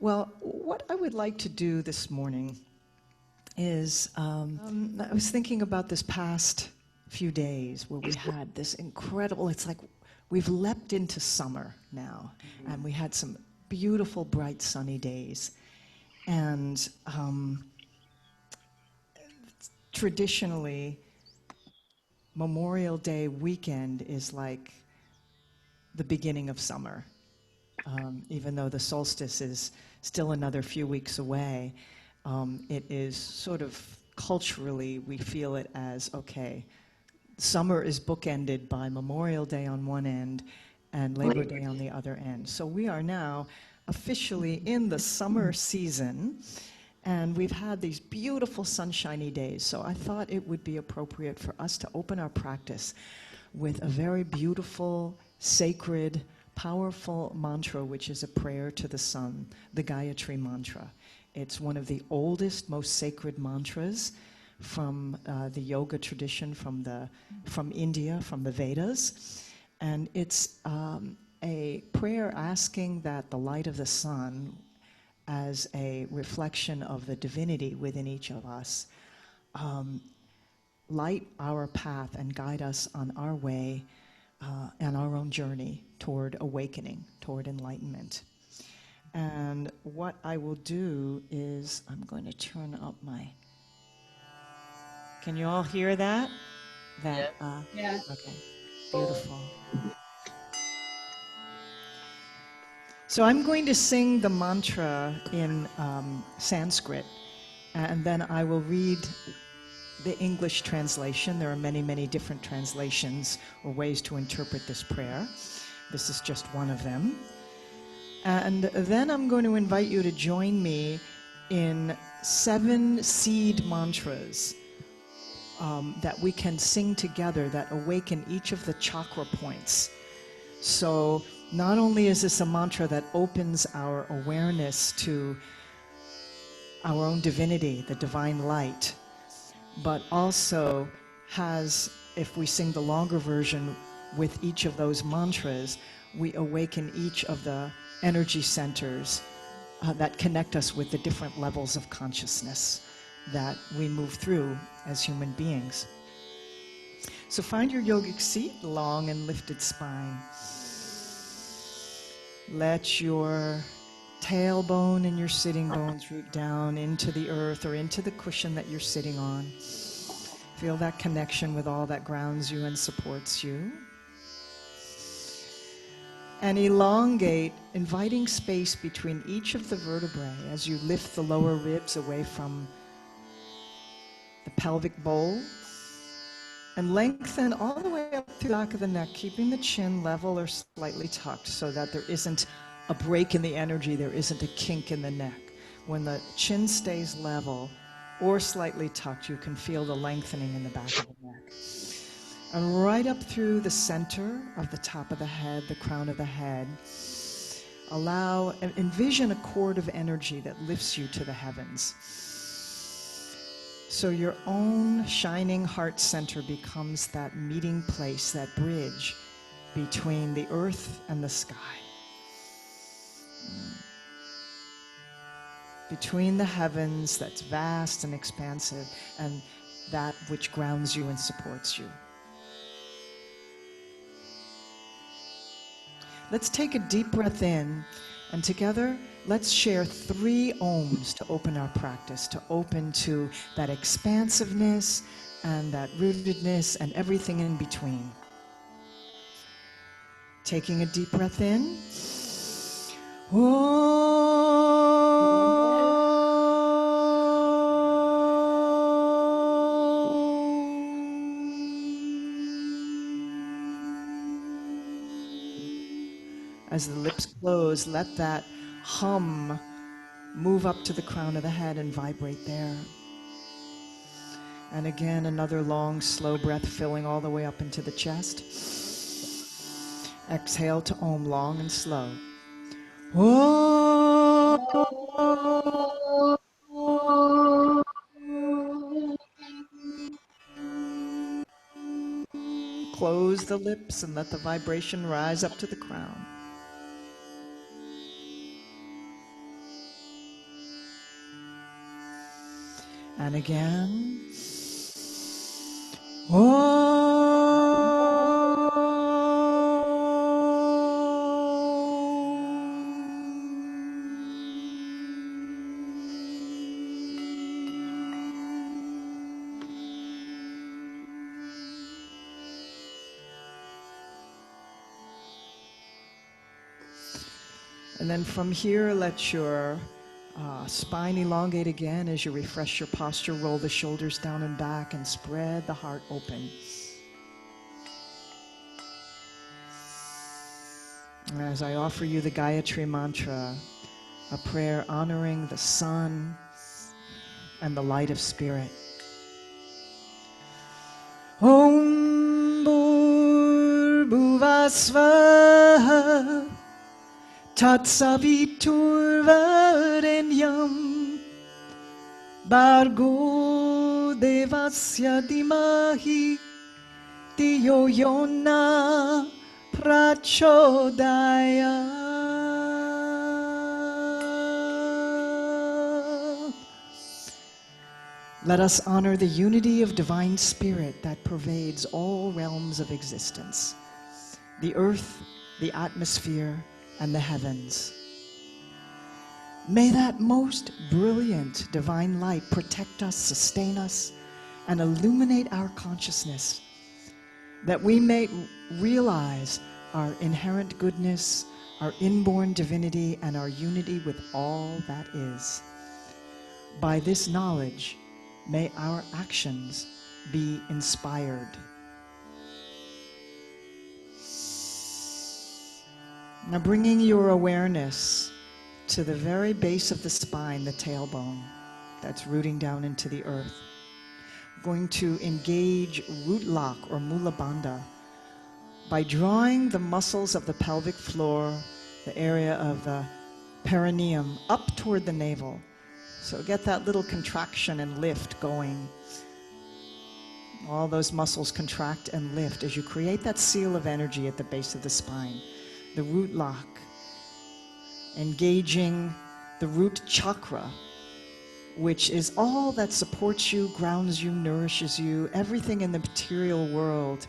Well, what I would like to do this morning is, I was thinking about this past few days where we had this incredible, it's like we've leapt into summer now, and we had some beautiful, bright, sunny days. And traditionally, Memorial Day weekend is like the beginning of summer. Even though the solstice is still another few weeks away, it is sort of culturally, we feel it as, okay, summer is bookended by Memorial Day on one end and Labor Day on the other end. So we are now officially in the summer season, and we've had these beautiful sunshiny days. So I thought it would be appropriate for us to open our practice with a very beautiful, sacred, powerful mantra, which is a prayer to the sun, the Gayatri Mantra. It's one of the oldest, most sacred mantras from the yoga tradition from India, from the Vedas. And it's a prayer asking that the light of the sun, as a reflection of the divinity within each of us, light our path and guide us on our way and our own journey toward awakening, toward enlightenment. And what I will do is, I'm going to turn up my... Can you all hear that? Yeah. Okay, beautiful. So I'm going to sing the mantra in Sanskrit, and then I will read the English translation. There are many, many different translations or ways to interpret this prayer. This is just one of them. And then I'm going to invite you to join me in 7 seed mantras that we can sing together that awaken each of the chakra points. So not only is this a mantra that opens our awareness to our own divinity, the divine light, but also has, if we sing the longer version with each of those mantras, we awaken each of the energy centers that connect us with the different levels of consciousness that we move through as human beings. So find your yogic seat, long and lifted spine. Let your tailbone and your sitting bones root down into the earth or into the cushion that you're sitting on. Feel that connection with all that grounds you and supports you. And elongate, inviting space between each of the vertebrae as you lift the lower ribs away from the pelvic bowl. And lengthen all the way up to the back of the neck, keeping the chin level or slightly tucked so that there isn't a break in the energy, there isn't a kink in the neck. When the chin stays level or slightly tucked, you can feel the lengthening in the back of the neck. And right up through the center of the top of the head, the crown of the head, envision a cord of energy that lifts you to the heavens. So your own shining heart center becomes that meeting place, that bridge between the earth and the sky. Between the heavens that's vast and expansive and that which grounds you and supports you. Let's take a deep breath in, and together let's share 3 ohms to open our practice, to open to that expansiveness and that rootedness and everything in between. Taking a deep breath in. As the lips close, let that hum move up to the crown of the head and vibrate there. And again, another long, slow breath filling all the way up into the chest. Exhale to Om, long and slow. Close the lips and let the vibration rise up to the crown. And again. Om. And then from here, let your spine elongate again as you refresh your posture. Roll the shoulders down and back and spread the heart open. And as I offer you the Gayatri Mantra, a prayer honoring the sun and the light of spirit. Om Bhuvasvaha Tatsaviturvarenyam Bhargo Devasya Dimahi Tiyo Yona Prachodaya. Let us honor the unity of divine spirit that pervades all realms of existence, the earth, the atmosphere, and the heavens. May that most brilliant divine light protect us, sustain us, and illuminate our consciousness, that we may realize our inherent goodness, our inborn divinity, and our unity with all that is. By this knowledge, may our actions be inspired. Now bringing your awareness to the very base of the spine, the tailbone, that's rooting down into the earth. We're going to engage root lock or mula bandha by drawing the muscles of the pelvic floor, the area of the perineum, up toward the navel. So get that little contraction and lift going. All those muscles contract and lift as you create that seal of energy at the base of the spine. The root lock, engaging the root chakra, which is all that supports you, grounds you, nourishes you, everything in the material world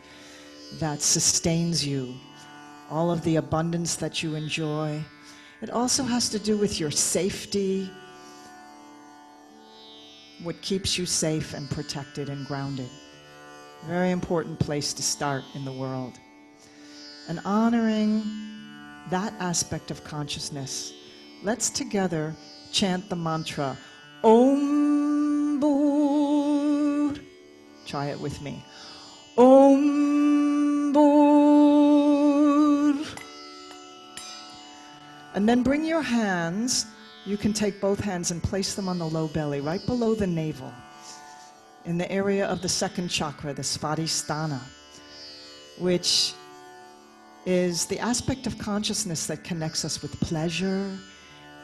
that sustains you, all of the abundance that you enjoy. It also has to do with your safety, what keeps you safe and protected and grounded. Very important place to start in the world. And honoring that aspect of consciousness, let's together chant the mantra, Om Bhur. Try it with me. Om Bhur. And then bring your hands, you can take both hands and place them on the low belly, right below the navel, in the area of the second chakra, the Svadhisthana, which is the aspect of consciousness that connects us with pleasure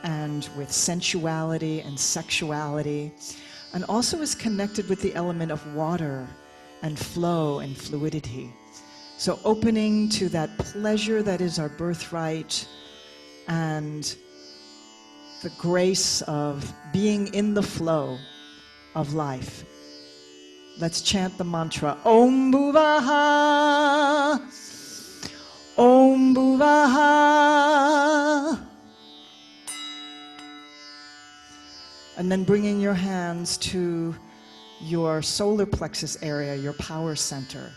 and with sensuality and sexuality, and also is connected with the element of water and flow and fluidity. So opening to that pleasure that is our birthright and the grace of being in the flow of life. Let's chant the mantra, Om Bhuvaha, Om Bhuvaha. And then bringing your hands to your solar plexus area, your power center,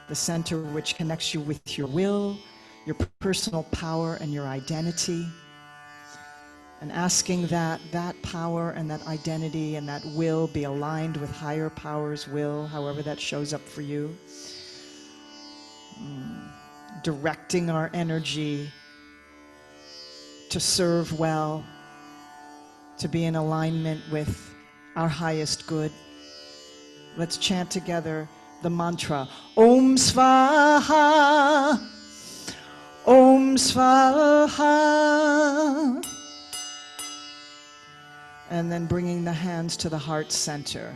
the center which connects you with your will, your personal power, and your identity. And asking that that power and that identity and that will be aligned with higher power's will, however that shows up for you. Directing our energy to serve well, to be in alignment with our highest good. Let's chant together the mantra, Om Svaha, Om Svaha. And then bringing the hands to the heart center,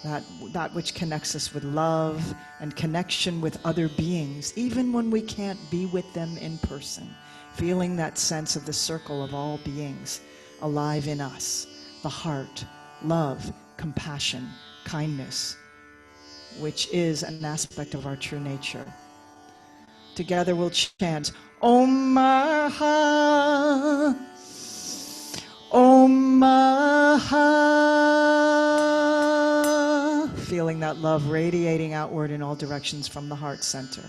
that which connects us with love and connection with other beings, even when we can't be with them in person. Feeling that sense of the circle of all beings alive in us, the heart, love, compassion, kindness, which is an aspect of our true nature. Together we'll chant Om Maha, Om Maha, feeling that love radiating outward in all directions from the heart center.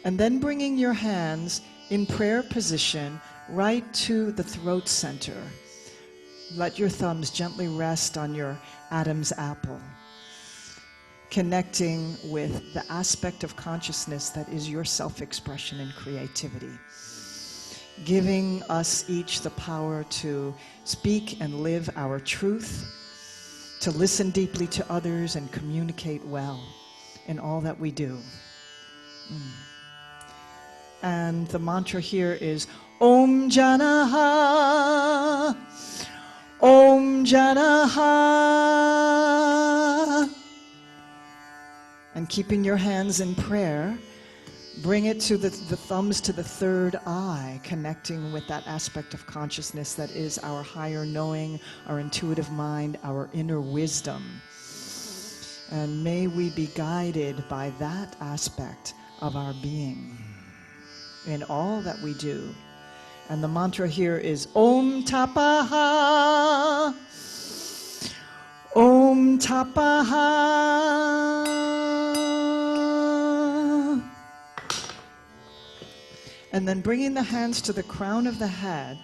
And then bringing your hands in prayer position right to the throat center. Let your thumbs gently rest on your Adam's apple, connecting with the aspect of consciousness that is your self-expression and creativity, giving us each the power to speak and live our truth, to listen deeply to others and communicate well in all that we do. And the mantra here is Om Janaha, Om Janaha. And keeping your hands in prayer, bring it to the thumbs to the third eye, connecting with that aspect of consciousness that is our higher knowing, our intuitive mind, our inner wisdom. And may we be guided by that aspect of our being in all that we do. And the mantra here is Om Tapaha, Om Tapaha. And then bringing the hands to the crown of the head,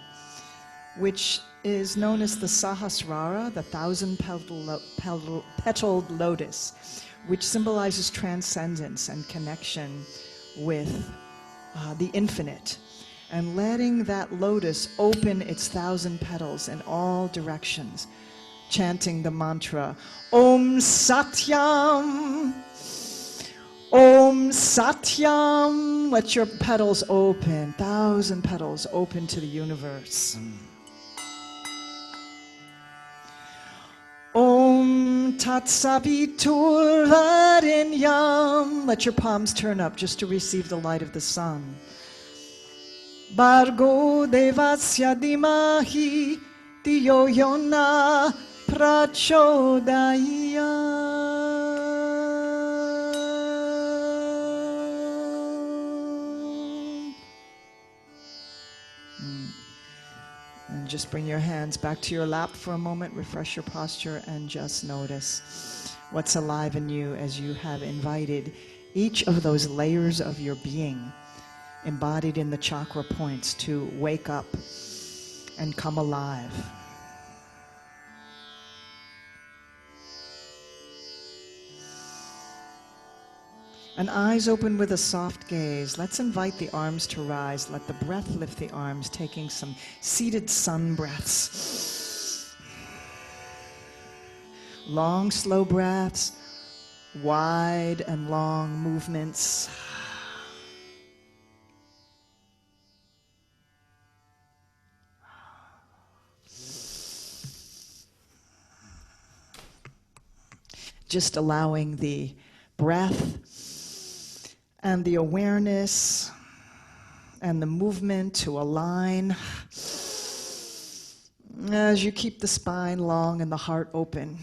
which is known as the Sahasrara, the thousand-petaled lotus, which symbolizes transcendence and connection with the infinite, and letting that lotus open its 1,000 petals in all directions, chanting the mantra, Om Satyam, Om Satyam. Let your petals open, 1,000 petals open to the universe. Om Tat Savitur Varenyam. Let your palms turn up just to receive the light of the sun. Bargo Devasya Dimahi Diyo Yona Prachodaya. And just bring your hands back to your lap for a moment, refresh your posture, and just notice what's alive in you as you have invited each of those layers of your being embodied in the chakra points to wake up and come alive. And eyes open with a soft gaze. Let's invite the arms to rise. Let the breath lift the arms, taking some seated sun breaths. Long, slow breaths, wide and long movements. Just allowing the breath and the awareness and the movement to align as you keep the spine long and the heart open.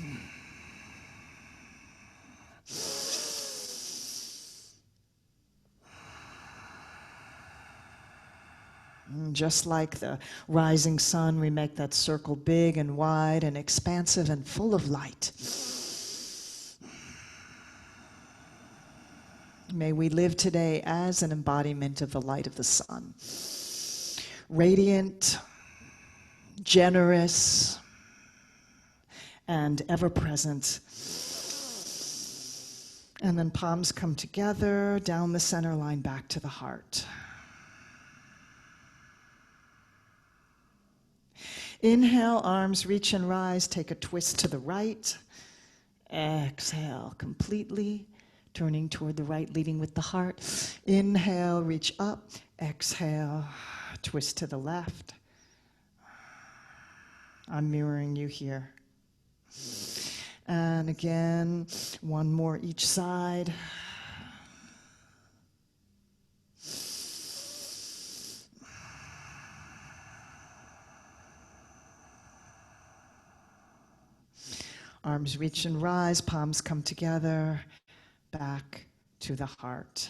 And just like the rising sun, we make that circle big and wide and expansive and full of light. May we live today as an embodiment of the light of the sun. Radiant, generous, and ever-present. And then palms come together, down the center line, back to the heart. Inhale, arms reach and rise. Take a twist to the right. Exhale completely. Turning toward the right, leading with the heart. Inhale, reach up. Exhale, twist to the left. I'm mirroring you here. And again, one more each side. Arms reach and rise, palms come together, back to the heart.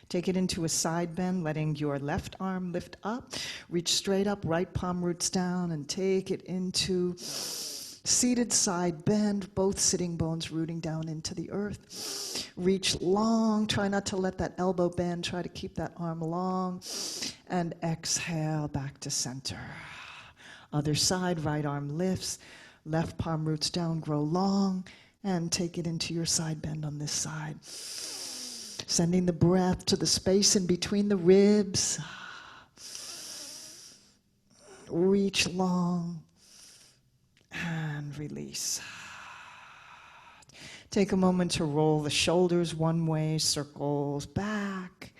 Take it into a side bend, letting your left arm lift up. Reach straight up, right palm roots down, and take it into seated side bend, both sitting bones rooting down into the earth. Reach long, try not to let that elbow bend, try to keep that arm long, and exhale back to center. Other side, right arm lifts, left palm roots down, grow long, and take it into your side bend on this side. Sending the breath to the space in between the ribs. Reach long and release. Take a moment to roll the shoulders one way, circles back.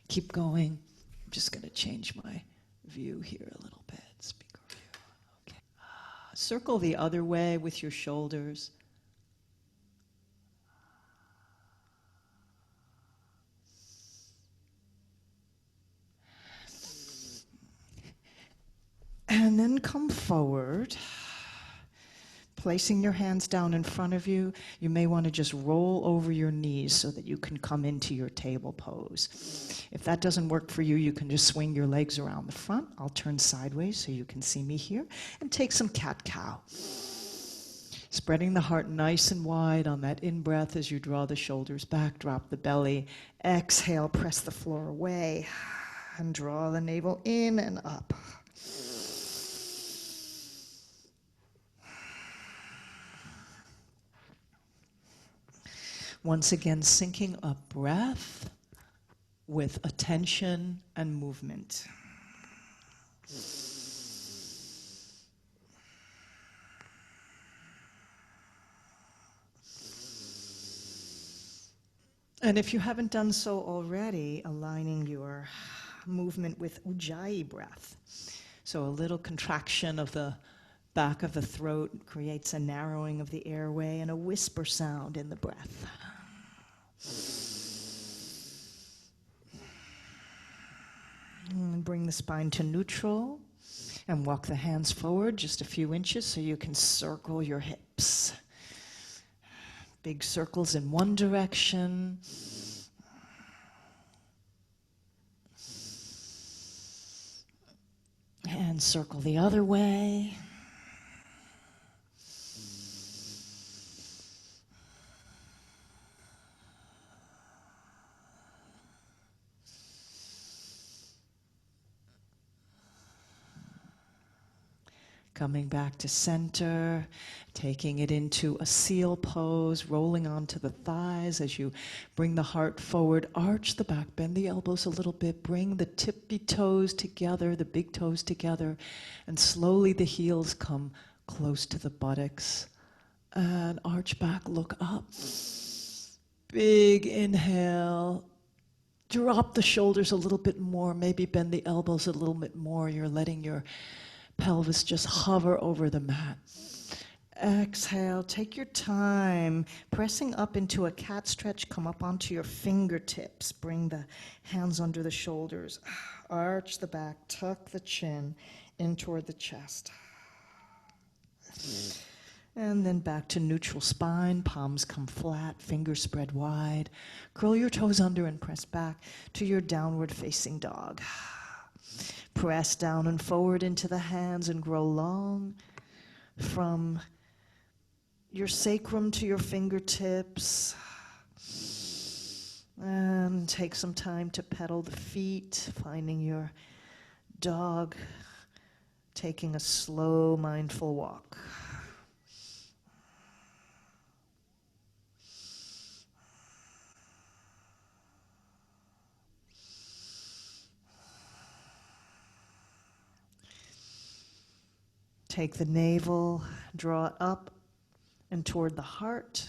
Keep going. I'm just going to change my view here a little bit. Speaker view. Okay. Circle the other way with your shoulders. And then come forward, placing your hands down in front of you. You may want to just roll over your knees so that you can come into your table pose. If that doesn't work for you, you can just swing your legs around the front. I'll turn sideways so you can see me here, and take some cat-cow. Spreading the heart nice and wide on that in-breath as you draw the shoulders back, drop the belly. Exhale, press the floor away, and draw the navel in and up. Once again, syncing up breath with attention and movement. And if you haven't done so already, aligning your movement with ujjayi breath. So a little contraction of the back of the throat creates a narrowing of the airway and a whisper sound in the breath. And bring the spine to neutral and walk the hands forward just a few inches so you can circle your hips. Big circles in one direction. And circle the other way. Coming back to center, taking it into a seal pose, rolling onto the thighs as you bring the heart forward, arch the back, bend the elbows a little bit, bring the tippy toes together, the big toes together, and slowly the heels come close to the buttocks. And arch back, look up. Big inhale. Drop the shoulders a little bit more, maybe bend the elbows a little bit more. You're letting your pelvis just hover over the mat. Exhale, take your time, pressing up into a cat stretch, come up onto your fingertips, bring the hands under the shoulders, arch the back, tuck the chin in toward the chest. And then back to neutral spine, palms come flat, fingers spread wide. Curl your toes under and press back to your downward facing dog. Press down and forward into the hands and grow long from your sacrum to your fingertips. And take some time to pedal the feet, finding your dog, taking a slow, mindful walk. Take the navel, draw it up and toward the heart.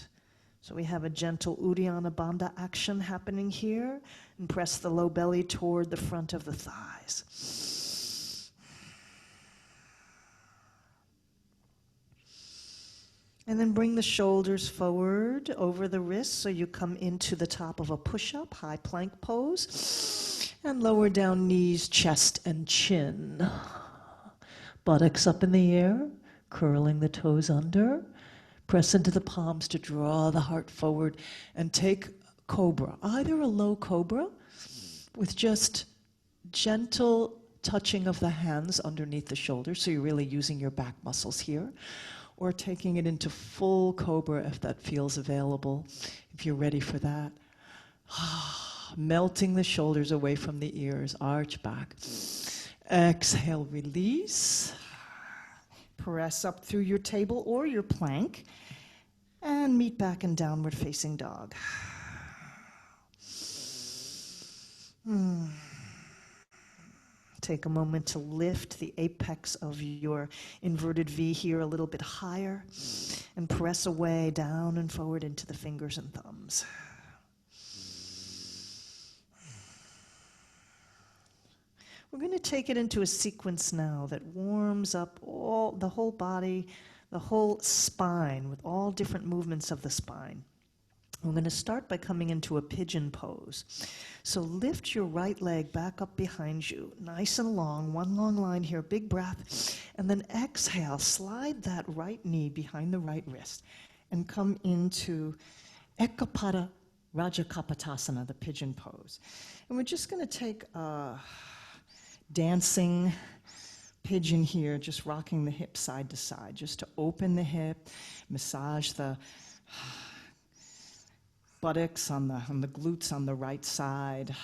So we have a gentle Uddiyana Bandha action happening here. And press the low belly toward the front of the thighs. And then bring the shoulders forward over the wrists so you come into the top of a push-up, high plank pose. And lower down knees, chest, and chin. Buttocks up in the air, curling the toes under. Press into the palms to draw the heart forward and take cobra, either a low cobra with just gentle touching of the hands underneath the shoulders, so you're really using your back muscles here, or taking it into full cobra if that feels available, if you're ready for that. Melting the shoulders away from the ears, arch back. Exhale, release. Press up through your table or your plank, and meet back in downward facing dog. Take a moment to lift the apex of your inverted V here a little bit higher, and press away down and forward into the fingers and thumbs. We're going to take it into a sequence now that warms up the whole body, the whole spine, with all different movements of the spine. We're going to start by coming into a pigeon pose. So lift your right leg back up behind you, nice and long, one long line here, big breath, and then exhale, slide that right knee behind the right wrist, and come into Ekapada Rajakapotasana, the pigeon pose. And we're just going to take a dancing pigeon here, just rocking the hip side to side, just to open the hip, massage the buttocks on the glutes on the right side.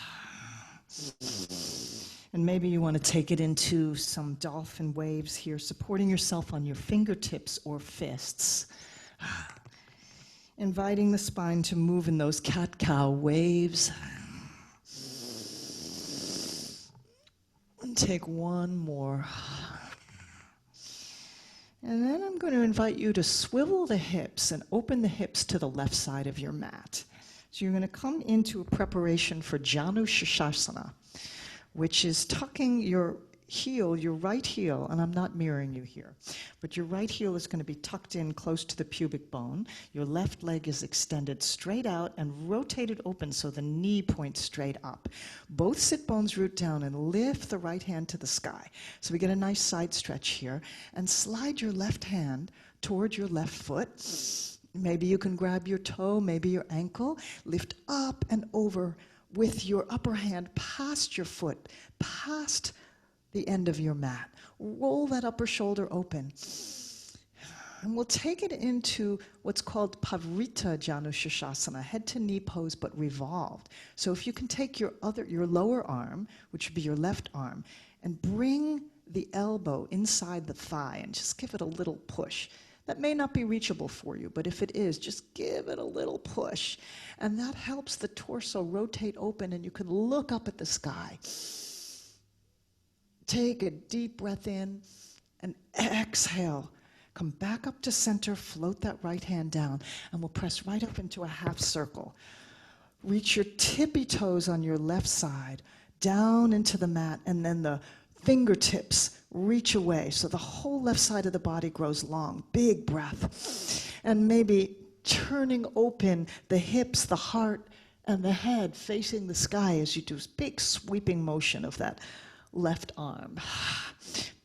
And maybe you want to take it into some dolphin waves here, supporting yourself on your fingertips or fists. Inviting the spine to move in those cat-cow waves. And take one more. And then I'm going to invite you to swivel the hips and open the hips to the left side of your mat. So you're going to come into a preparation for Janu Shashasana, which is tucking your heel, your right heel, and I'm not mirroring you here, but your right heel is going to be tucked in close to the pubic bone. Your left leg is extended straight out and rotated open so the knee points straight up. Both sit bones root down and lift the right hand to the sky. So we get a nice side stretch here, and slide your left hand toward your left foot. Maybe you can grab your toe, maybe your ankle, lift up and over with your upper hand past your foot, past the end of your mat. Roll that upper shoulder open. And we'll take it into what's called Pavrita Janu Shashasana, head to knee pose but revolved. So if you can take your lower arm, which would be your left arm, and bring the elbow inside the thigh and just give it a little push. That may not be reachable for you, but if it is, just give it a little push. And that helps the torso rotate open and you can look up at the sky. Take a deep breath in and exhale. Come back up to center, float that right hand down, and we'll press right up into a half circle. Reach your tippy toes on your left side, down into the mat, and then the fingertips reach away so the whole left side of the body grows long. Big breath. And maybe turning open the hips, the heart, and the head facing the sky as you do this big sweeping motion of that left arm.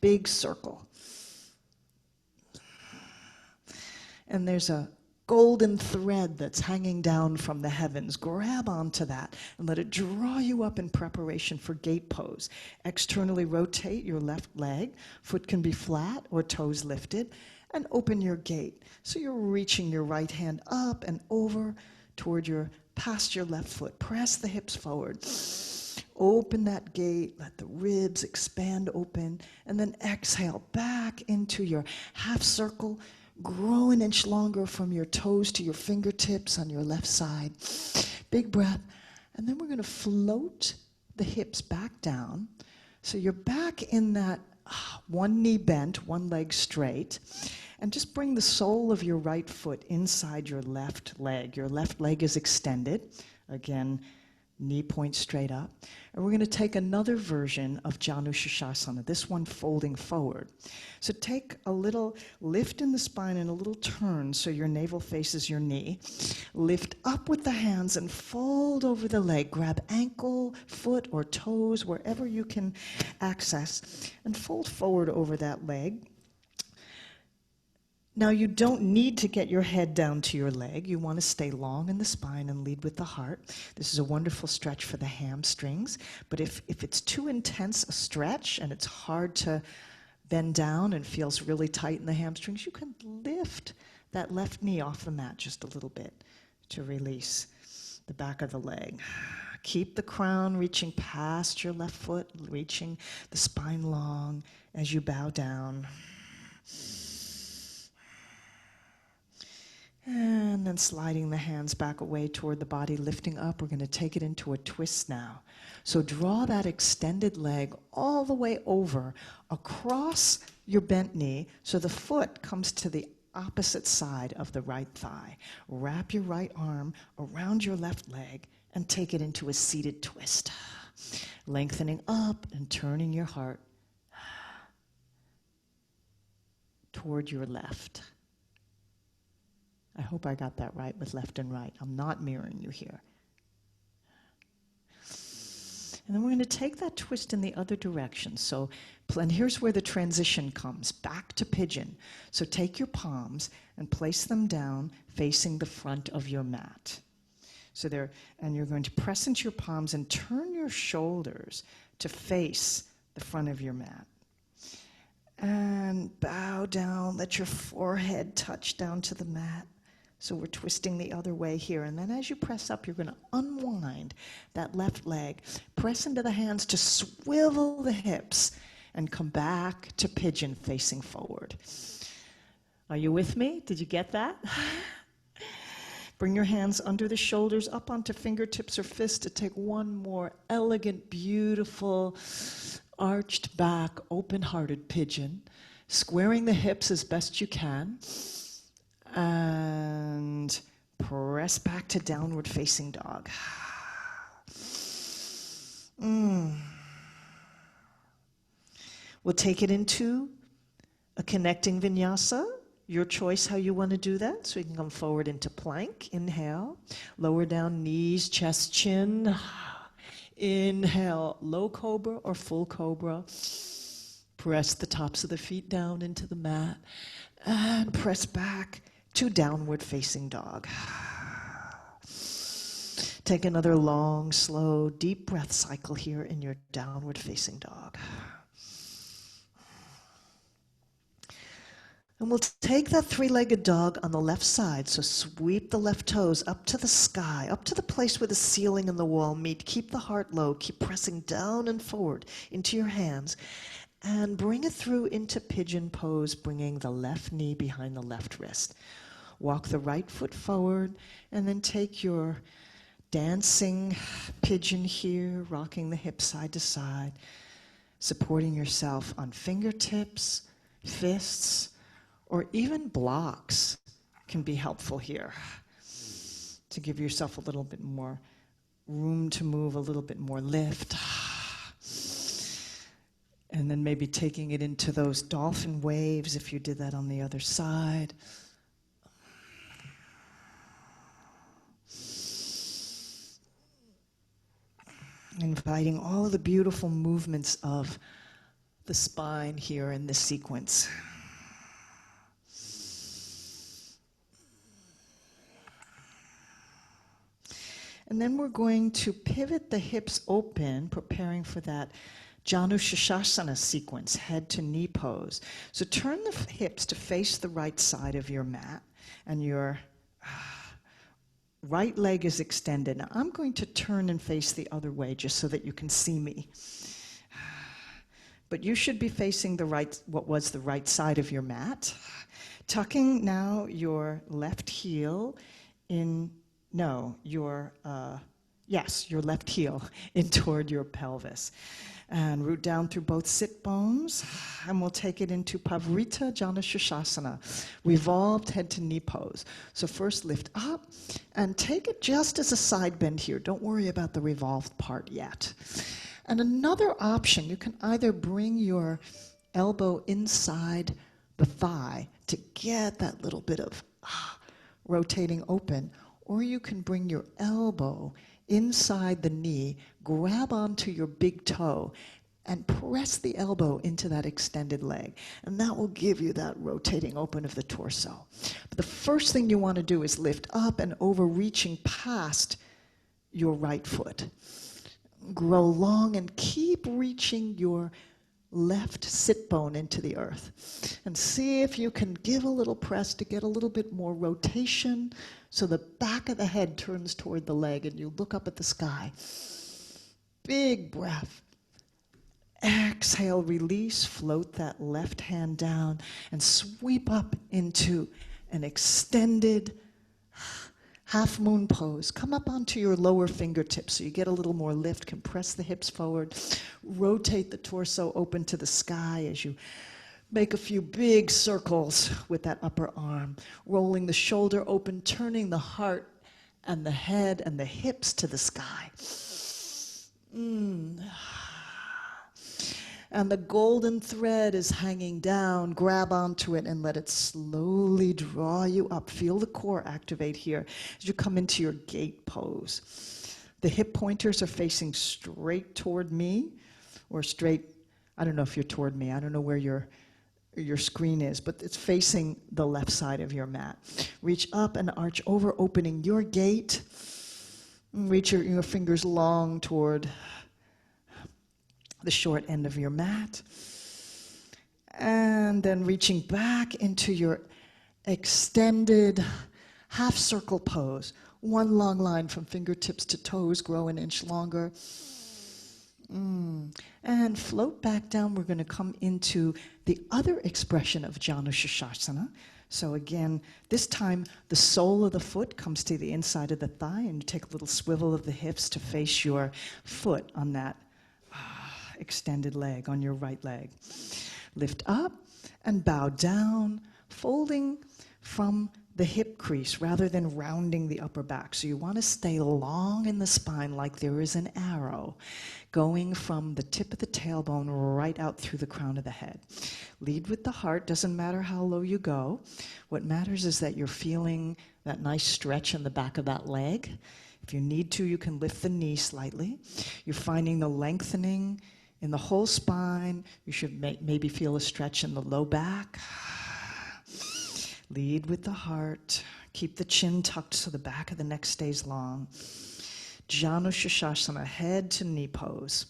Big circle. And there's a golden thread that's hanging down from the heavens. Grab onto that and let it draw you up in preparation for gate pose. Externally rotate your left leg. Foot can be flat or toes lifted. And open your gate. So you're reaching your right hand up and over toward past your left foot. Press the hips forward. Open that gate, let the ribs expand open, and then exhale back into your half circle. Grow an inch longer from your toes to your fingertips on your left side. Big breath. And then we're going to float the hips back down. So you're back in that one knee bent, one leg straight. And just bring the sole of your right foot inside your left leg. Your left leg is extended. Again, knee points straight up. And we're going to take another version of Janu Shashasana, this one folding forward. So take a little lift in the spine and a little turn so your navel faces your knee. Lift up with the hands and fold over the leg. Grab ankle, foot, or toes, wherever you can access, and fold forward over that leg. Now you don't need to get your head down to your leg. You want to stay long in the spine and lead with the heart. This is a wonderful stretch for the hamstrings. But if it's too intense a stretch and it's hard to bend down and feels really tight in the hamstrings, you can lift that left knee off the mat just a little bit to release the back of the leg. Keep the crown reaching past your left foot, reaching the spine long as you bow down. And then sliding the hands back away toward the body, lifting up. We're going to take it into a twist now. So draw that extended leg all the way over, across your bent knee, so the foot comes to the opposite side of the right thigh. Wrap your right arm around your left leg and take it into a seated twist. Lengthening up and turning your heart toward your left. I hope I got that right with left and right. I'm not mirroring you here. And then we're going to take that twist in the other direction. So, and here's where the transition comes, back to pigeon. So take your palms and place them down facing the front of your mat. So there, and you're going to press into your palms and turn your shoulders to face the front of your mat. And bow down, let your forehead touch down to the mat. So we're twisting the other way here. And then as you press up, you're going to unwind that left leg. Press into the hands to swivel the hips and come back to pigeon facing forward. Are you with me? Did you get that? Bring your hands under the shoulders, up onto fingertips or fists to take one more elegant, beautiful, arched back, open-hearted pigeon. Squaring the hips as best you can. And press back to downward facing dog. We'll take it into a connecting vinyasa. Your choice how you want to do that. So you can come forward into plank. Inhale. Lower down knees, chest, chin. Inhale, low cobra or full cobra. Press the tops of the feet down into the mat. And press back to downward facing dog. Take another long, slow, deep breath cycle here in your downward facing dog. And we'll take that three-legged dog on the left side. So sweep the left toes up to the sky, up to the place where the ceiling and the wall meet. Keep the heart low. Keep pressing down and forward into your hands. And bring it through into pigeon pose, bringing the left knee behind the left wrist. Walk the right foot forward, and then take your dancing pigeon here, rocking the hips side to side, supporting yourself on fingertips, fists, or even blocks can be helpful here to give yourself a little bit more room to move, a little bit more lift. And then maybe taking it into those dolphin waves if you did that on the other side. Inviting all of the beautiful movements of the spine here in this sequence. And then we're going to pivot the hips open, preparing for that Janu Shashasana sequence, head to knee pose. So turn the hips to face the right side of your mat, and your right leg is extended. Now I'm going to turn and face the other way just so that you can see me. But you should be facing the right, what was the right side of your mat. Tucking now your left heel in, your left heel in toward your pelvis. And root down through both sit bones, and we'll take it into Pavrita Janu Shashasana, revolved head to knee pose. So first lift up, and take it just as a side bend here. Don't worry about the revolved part yet. And another option, you can either bring your elbow inside the thigh to get that little bit of rotating open, or you can bring your elbow inside the knee, grab onto your big toe, and press the elbow into that extended leg. And that will give you that rotating open of the torso. But the first thing you want to do is lift up and over, reaching past your right foot. Grow long and keep reaching your left sit bone into the earth. And see if you can give a little press to get a little bit more rotation so the back of the head turns toward the leg and you look up at the sky. Big breath. Exhale, release, float that left hand down and sweep up into an extended half moon pose. Come up onto your lower fingertips so you get a little more lift. Compress the hips forward. Rotate the torso open to the sky as you make a few big circles with that upper arm. Rolling the shoulder open, turning the heart and the head and the hips to the sky. And the golden thread is hanging down. Grab onto it and let it slowly draw you up. Feel the core activate here as you come into your gate pose. The hip pointers are facing straight toward me, or straight, I don't know if you're toward me, I don't know where your screen is, but it's facing the left side of your mat. Reach up and arch over, opening your gate. Reach your fingers long toward the short end of your mat. And then reaching back into your extended half circle pose. One long line from fingertips to toes, grow an inch longer. And float back down. We're going to come into the other expression of Janu Shashasana. So again, this time the sole of the foot comes to the inside of the thigh, and you take a little swivel of the hips to face your foot on that extended leg, on your right leg. Lift up and bow down, folding from the hip crease rather than rounding the upper back. So you want to stay long in the spine like there is an arrow going from the tip of the tailbone right out through the crown of the head. Lead with the heart, doesn't matter how low you go. What matters is that you're feeling that nice stretch in the back of that leg. If you need to, you can lift the knee slightly. You're finding the lengthening in the whole spine. You should maybe feel a stretch in the low back. Lead with the heart. Keep the chin tucked so the back of the neck stays long. Janu Shashasana, head to knee pose.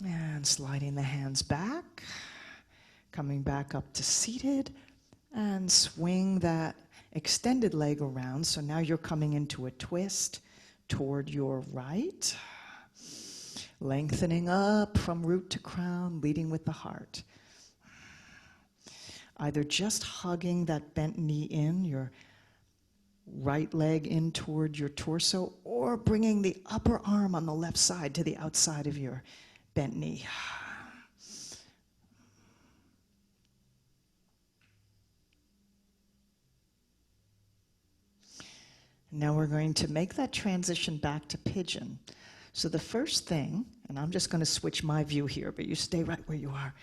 And sliding the hands back. Coming back up to seated. And swing that extended leg around. So now you're coming into a twist toward your right. Lengthening up from root to crown, leading with the heart. Either just hugging that bent knee in, your right leg in toward your torso, or bringing the upper arm on the left side to the outside of your bent knee. Now we're going to make that transition back to pigeon. So the first thing, and I'm just going to switch my view here, but you stay right where you are.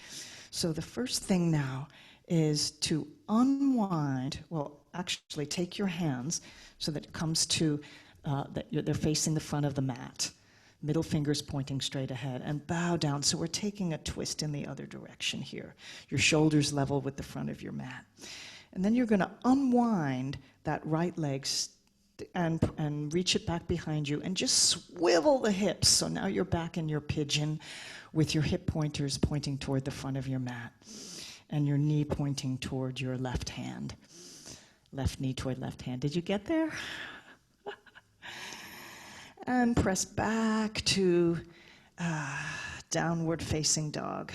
So the first thing now is to unwind, well, actually take your hands so that it comes to, they're facing the front of the mat. Middle fingers pointing straight ahead, and bow down. So we're taking a twist in the other direction here. Your shoulders level with the front of your mat. And then you're going to unwind that right leg and reach it back behind you and just swivel the hips. So now you're back in your pigeon with your hip pointers pointing toward the front of your mat and your knee pointing toward your left hand. Left knee toward left hand. Did you get there? And press back to downward facing dog.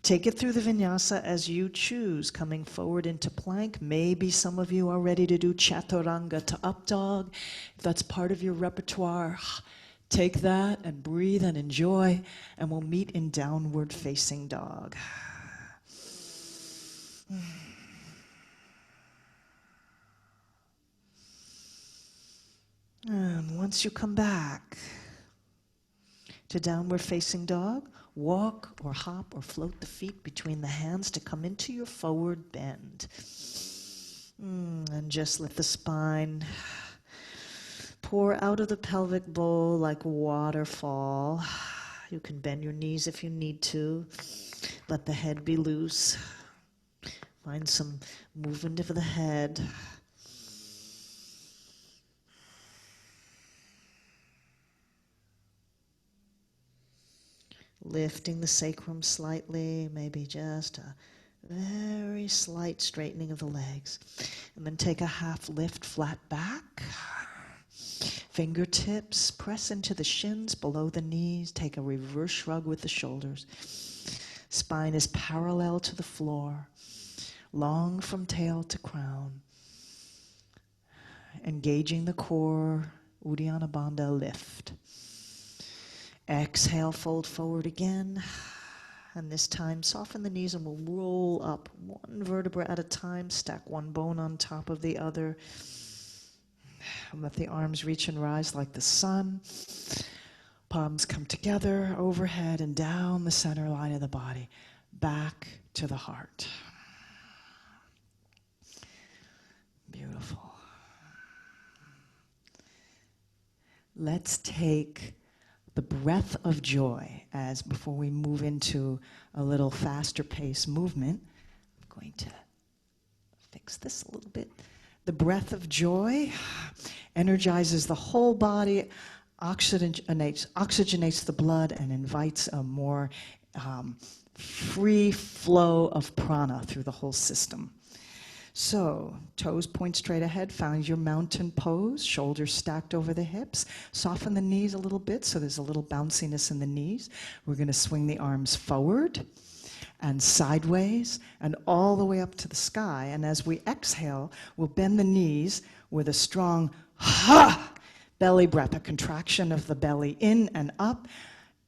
Take it through the vinyasa as you choose, coming forward into plank. Maybe some of you are ready to do chaturanga to up dog. If that's part of your repertoire, take that and breathe and enjoy, and we'll meet in downward facing dog. And once you come back, to downward facing dog. Walk or hop or float the feet between the hands to come into your forward bend. And just let the spine pour out of the pelvic bowl like waterfall. You can bend your knees if you need to. Let the head be loose. Find some movement of the head. Lifting the sacrum slightly, maybe just a very slight straightening of the legs. And then take a half lift, flat back. Fingertips press into the shins below the knees. Take a reverse shrug with the shoulders. Spine is parallel to the floor. Long from tail to crown. Engaging the core, Uddiyana Bandha lift. Exhale, fold forward again. And this time, soften the knees and we'll roll up one vertebra at a time. Stack one bone on top of the other. And let the arms reach and rise like the sun. Palms come together, overhead and down the center line of the body. Back to the heart. Beautiful. Let's take the breath of joy as before we move into a little faster pace movement. I'm going to fix this a little bit. The breath of joy energizes the whole body, oxygenates the blood, and invites a more free flow of prana through the whole system. So, toes point straight ahead, find your mountain pose, shoulders stacked over the hips. Soften the knees a little bit so there's a little bounciness in the knees. We're going to swing the arms forward and sideways and all the way up to the sky. And as we exhale, we'll bend the knees with a strong ha belly breath, a contraction of the belly in and up,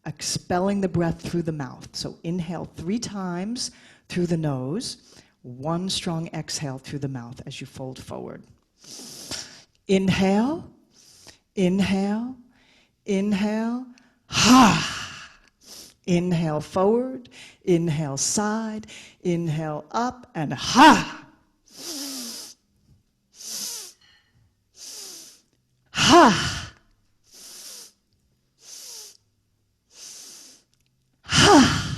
expelling the breath through the mouth. So inhale 3 times through the nose. One strong exhale through the mouth as you fold forward. Inhale, inhale, inhale, ha. Inhale forward, inhale side, inhale up, and ha. Ha. Ha.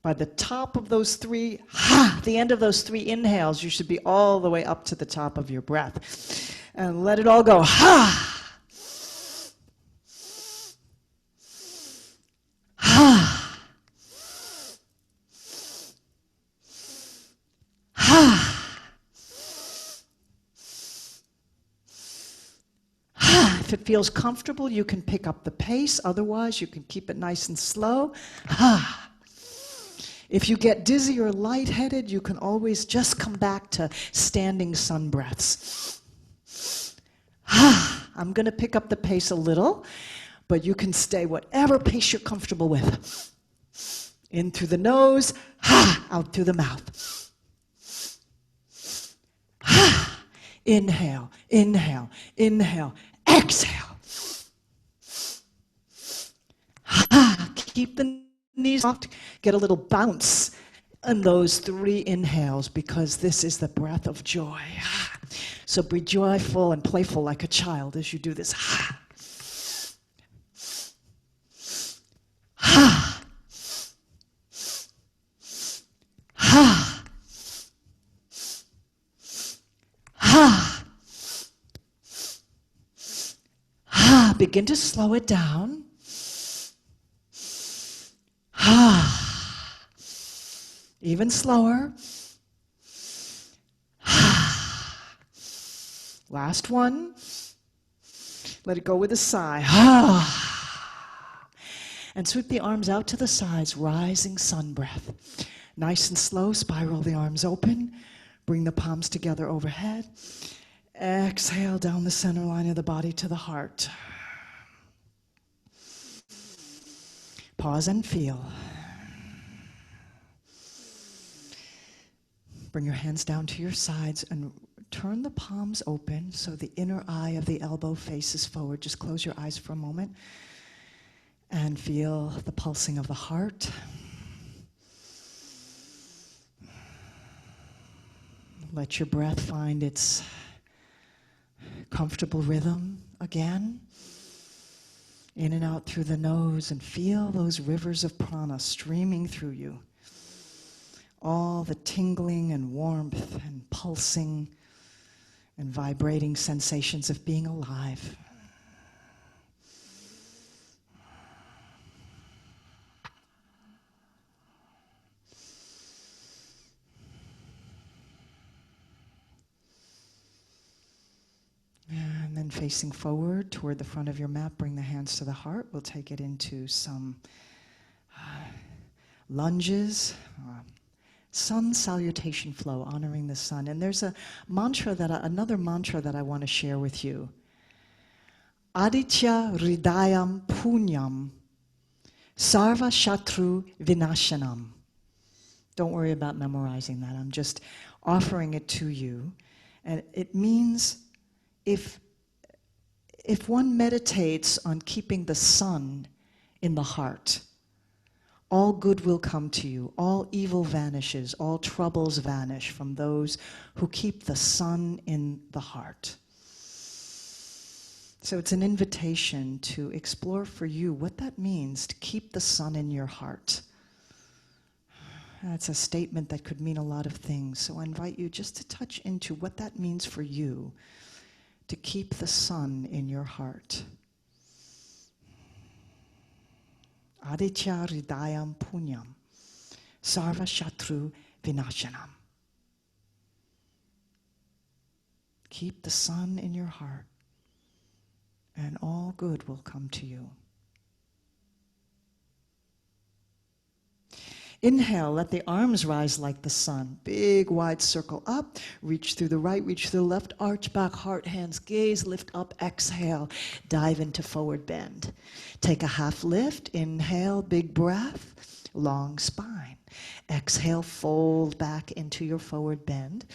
By the top of those 3, the end of those 3 inhales, you should be all the way up to the top of your breath. And let it all go. Ha! Ha! Ha! Ha! If it feels comfortable, you can pick up the pace. Otherwise, you can keep it nice and slow. Ha! If you get dizzy or lightheaded, you can always just come back to standing sun breaths. I'm going to pick up the pace a little, but you can stay whatever pace you're comfortable with. In through the nose, out through the mouth. Inhale, inhale, inhale, exhale. Keep the knees soft, get a little bounce in those 3 inhales because this is the breath of joy. So be joyful and playful like a child as you do this. Begin to slow it down. Even slower. Last one. Let it go with a sigh. And sweep the arms out to the sides, rising sun breath. Nice and slow, spiral the arms open. Bring the palms together overhead. Exhale down the center line of the body to the heart. Pause and feel. Bring your hands down to your sides and turn the palms open so the inner eye of the elbow faces forward. Just close your eyes for a moment and feel the pulsing of the heart. Let your breath find its comfortable rhythm again. In and out through the nose, and feel those rivers of prana streaming through you. All the tingling and warmth and pulsing and vibrating sensations of being alive. And then facing forward toward the front of your mat, bring the hands to the heart. We'll take it into some lunges, sun salutation flow, honoring the sun. And there's a mantra another mantra that I want to share with you. Aditya Hridayam Punyam Sarva Shatru Vinashanam. Don't worry about memorizing that. I'm just offering it to you. And it means if one meditates on keeping the sun in the heart, all good will come to you, all evil vanishes, all troubles vanish from those who keep the sun in the heart. So it's an invitation to explore for you what that means to keep the sun in your heart. That's a statement that could mean a lot of things. So I invite you just to touch into what that means for you to keep the sun in your heart. Aditya Hridayam Punyam Sarva Shatru Vinashanam. Keep the sun in your heart, and all good will come to you. Inhale, let the arms rise like the sun. Big wide circle up, reach through the right, reach through the left, arch back, heart, hands, gaze, lift up, exhale, dive into forward bend. Take a half lift, inhale, big breath, long spine. Exhale, fold back into your forward bend.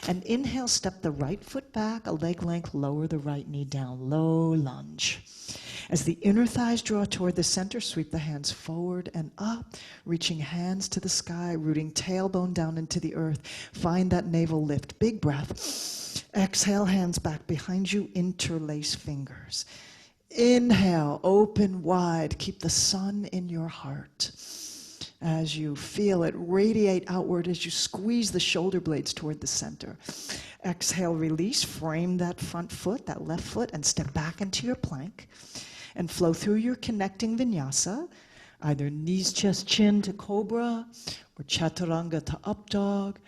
And inhale, step the right foot back, a leg length, lower the right knee down, low lunge. As the inner thighs draw toward the center, sweep the hands forward and up, reaching hands to the sky, rooting tailbone down into the earth. Find that navel lift. Big breath. Exhale, hands back behind you, interlace fingers. Inhale, open wide. Keep the sun in your heart. As you feel it radiate outward as you squeeze the shoulder blades toward the center. Exhale, release, frame that front foot, that left foot, and step back into your plank. And flow through your connecting vinyasa, either knees, chest, chin to cobra, or chaturanga to up dog,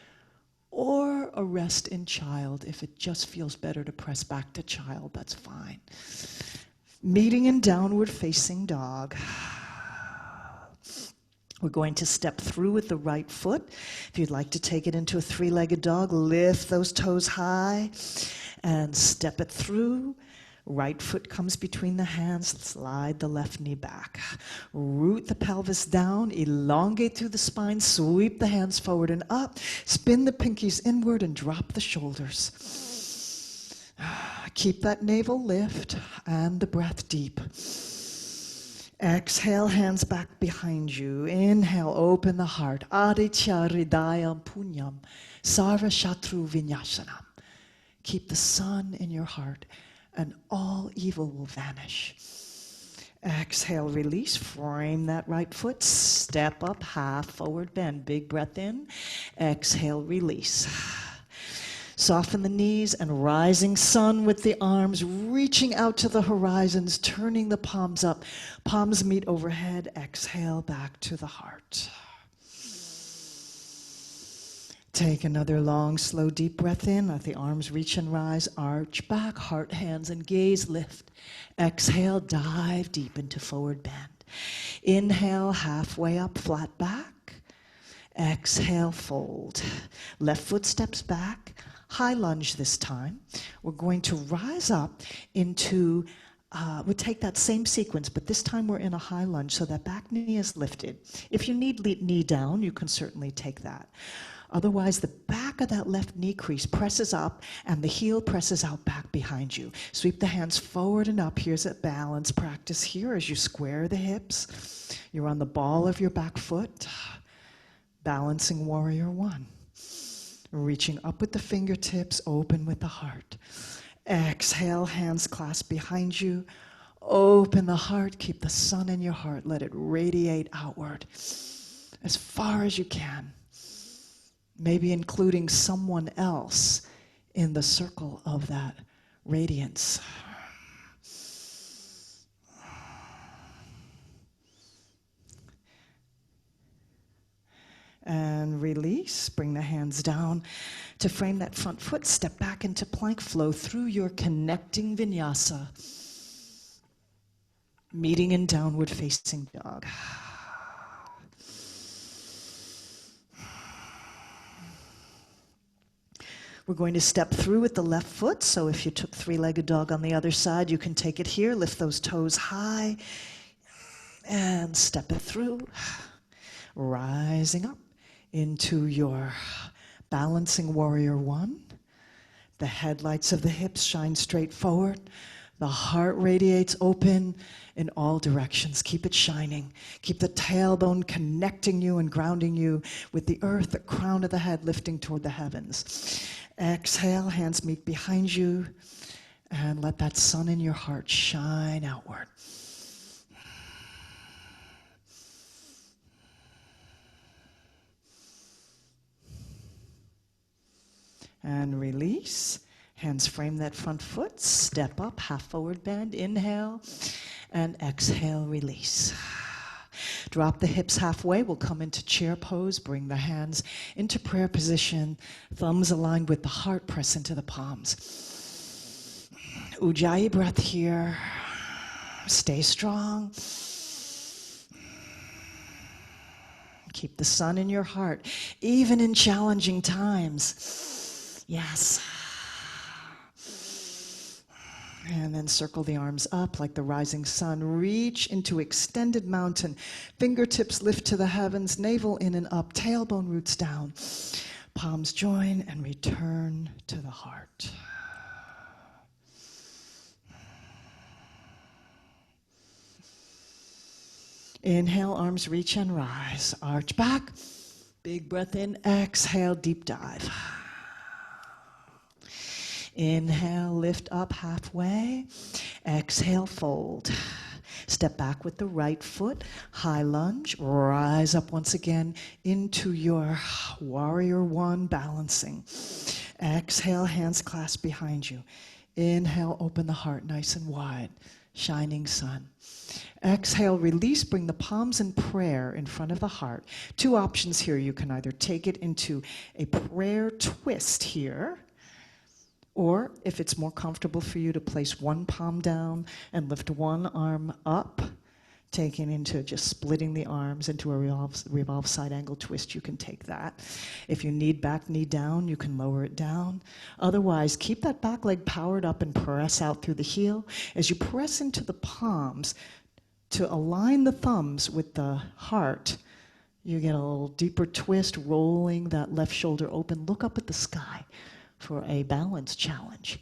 or a rest in child. If it just feels better to press back to child, that's fine. Meeting in downward facing dog. We're going to step through with the right foot. If you'd like to take it into a three-legged dog, lift those toes high and step it through. Right foot comes between the hands, slide the left knee back. Root the pelvis down, elongate through the spine, sweep the hands forward and up, spin the pinkies inward and drop the shoulders. Keep that navel lift and the breath deep. Exhale, hands back behind you. Inhale, open the heart. Aditya Hridayam Punyam Sarva Shatru Vinyasanam. Keep the sun in your heart, and all evil will vanish. Exhale, release, frame that right foot, step up, half forward bend, big breath in, exhale, release. Soften the knees and rising sun with the arms, reaching out to the horizons, turning the palms up, palms meet overhead, exhale back to the heart. Take another long, slow, deep breath in. Let the arms reach and rise. Arch back, heart, hands, and gaze lift. Exhale, dive deep into forward bend. Inhale, halfway up, flat back. Exhale, fold. Left foot steps back. High lunge this time. We're going to rise up into, we take that same sequence, but this time we're in a high lunge so that back knee is lifted. If you need knee down, you can certainly take that. Otherwise, the back of that left knee crease presses up and the heel presses out back behind you. Sweep the hands forward and up. Here's a balance practice here as you square the hips. You're on the ball of your back foot. Balancing warrior one. Reaching up with the fingertips, open with the heart. Exhale, hands clasped behind you. Open the heart, keep the sun in your heart. Let it radiate outward as far as you can. Maybe including someone else in the circle of that radiance. And release. Bring the hands down to frame that front foot. Step back into plank. Flow through your connecting vinyasa. Meeting in downward facing dog. We're going to step through with the left foot. So if you took three-legged dog on the other side, you can take it here. Lift those toes high and step it through. Rising up into your balancing warrior one. The headlights of the hips shine straight forward. The heart radiates open in all directions. Keep it shining. Keep the tailbone connecting you and grounding you with the earth, the crown of the head lifting toward the heavens. Exhale, hands meet behind you, and let that sun in your heart shine outward. And release. Hands frame that front foot. Step up, half forward bend. Inhale. And exhale, release. Drop the hips halfway. We'll come into chair pose. Bring the hands into prayer position. Thumbs aligned with the heart. Press into the palms. Ujjayi breath here. Stay strong. Keep the sun in your heart, even in challenging times. Yes. And then circle the arms up like the rising sun. Reach into extended mountain. Fingertips lift to the heavens. Navel in and up. Tailbone roots down. Palms join and return to the heart. Inhale, arms reach and rise. Arch back. Big breath in. Exhale, deep dive. Inhale, lift up halfway. Exhale, fold. Step back with the right foot. High lunge. Rise up once again into your warrior one, balancing. Exhale, hands clasped behind you. Inhale, open the heart nice and wide. Shining sun. Exhale, release. Bring the palms in prayer in front of the heart. Two options here. You can either take it into a prayer twist here, or if it's more comfortable for you to place one palm down and lift one arm up, taking into just splitting the arms into a revolve side angle twist, you can take that. If you need back knee down, you can lower it down. Otherwise, keep that back leg powered up and press out through the heel. As you press into the palms to align the thumbs with the heart, you get a little deeper twist, rolling that left shoulder open. Look up at the sky for a balance challenge.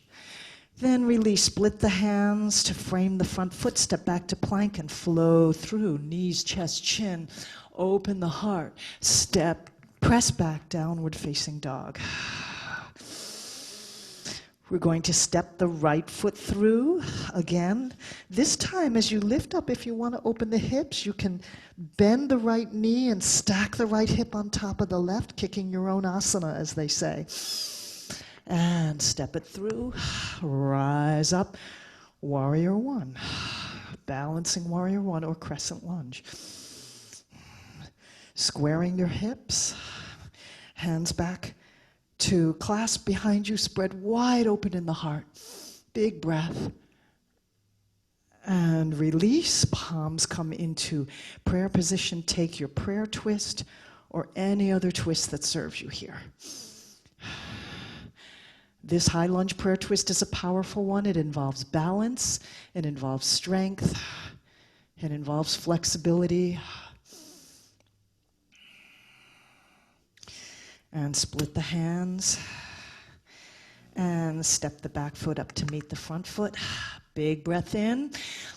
Then release, split the hands to frame the front foot, step back to plank and flow through, knees, chest, chin, open the heart, step, press back, downward facing dog. We're going to step the right foot through again. This time as you lift up, if you want to open the hips, you can bend the right knee and stack the right hip on top of the left, kicking your own asana, as they say. And step it through, rise up, warrior one, balancing warrior one or crescent lunge. Squaring your hips, hands back to clasp behind you, spread wide open in the heart. Big breath. And release, palms come into prayer position. Take your prayer twist or any other twist that serves you here. This high lunge prayer twist is a powerful one. It involves balance, it involves strength, it involves flexibility. And split the hands. And step the back foot up to meet the front foot. Big breath in,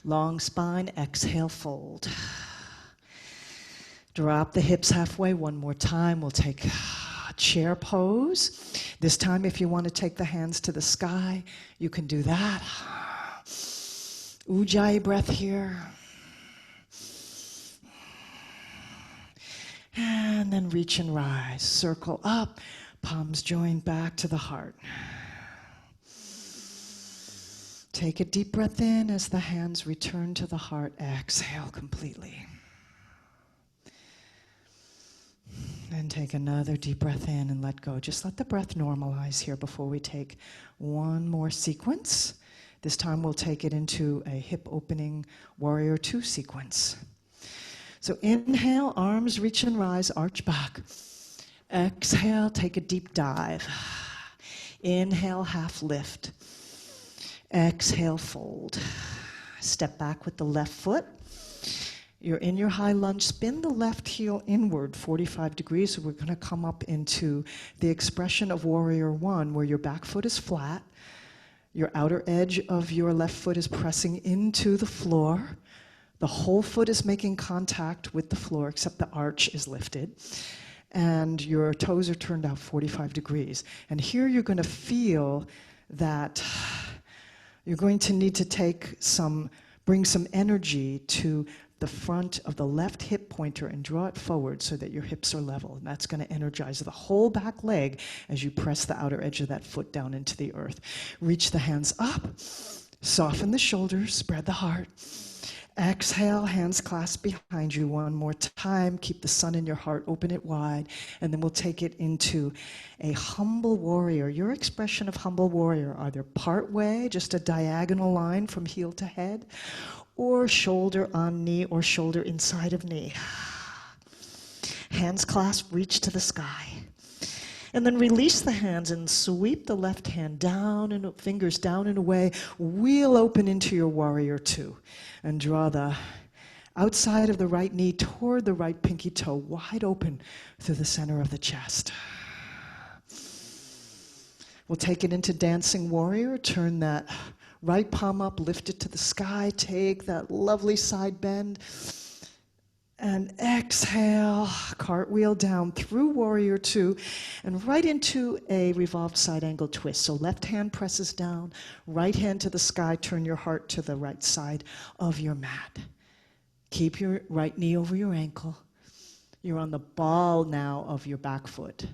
long spine, exhale, fold. Drop the hips halfway. One more time. We'll take a chair pose. This time, if you want to take the hands to the sky, you can do that. Ujjayi breath here. And then reach and rise. Circle up, palms joined back to the heart. Take a deep breath in as the hands return to the heart. Exhale completely. And take another deep breath in and let go. Just let the breath normalize here before we take one more sequence. This time we'll take it into a hip opening warrior two sequence. So inhale, arms reach and rise, arch back. Exhale, take a deep dive. Inhale, half lift. Exhale, fold. Step back with the left foot. You're in your high lunge. Spin the left heel inward 45 degrees. So we're going to come up into the expression of warrior one, where your back foot is flat. Your outer edge of your left foot is pressing into the floor. The whole foot is making contact with the floor, except the arch is lifted. And your toes are turned out 45 degrees. And here you're going to feel that you're going to need to bring some energy to the front of the left hip pointer and draw it forward so that your hips are level. And that's going to energize the whole back leg as you press the outer edge of that foot down into the earth. Reach the hands up, soften the shoulders, spread the heart. Exhale, hands clasped behind you one more time. Keep the sun in your heart, open it wide, and then we'll take it into a humble warrior. Your expression of humble warrior, either part way, just a diagonal line from heel to head, or shoulder on knee or shoulder inside of knee. Hands clasped, reach to the sky. And then release the hands and sweep the left hand down and fingers down and away. Wheel open into your warrior two. And draw the outside of the right knee toward the right pinky toe, wide open through the center of the chest. We'll take it into dancing warrior. Turn that right palm up, lift it to the sky. Take that lovely side bend. And exhale, cartwheel down through warrior two and right into a revolved side angle twist. So left hand presses down, right hand to the sky, turn your heart to the right side of your mat. Keep your right knee over your ankle. You're on the ball now of your back foot.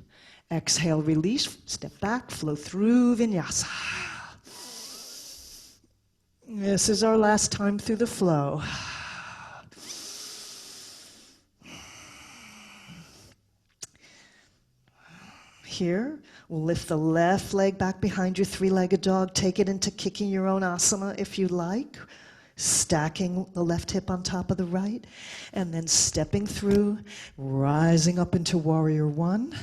Exhale, release, step back, flow through vinyasa. This is our last time through the flow. Here, we'll lift the left leg back behind you, three-legged dog. Take it into kicking your own asana if you like. Stacking the left hip on top of the right. And then stepping through, rising up into warrior one.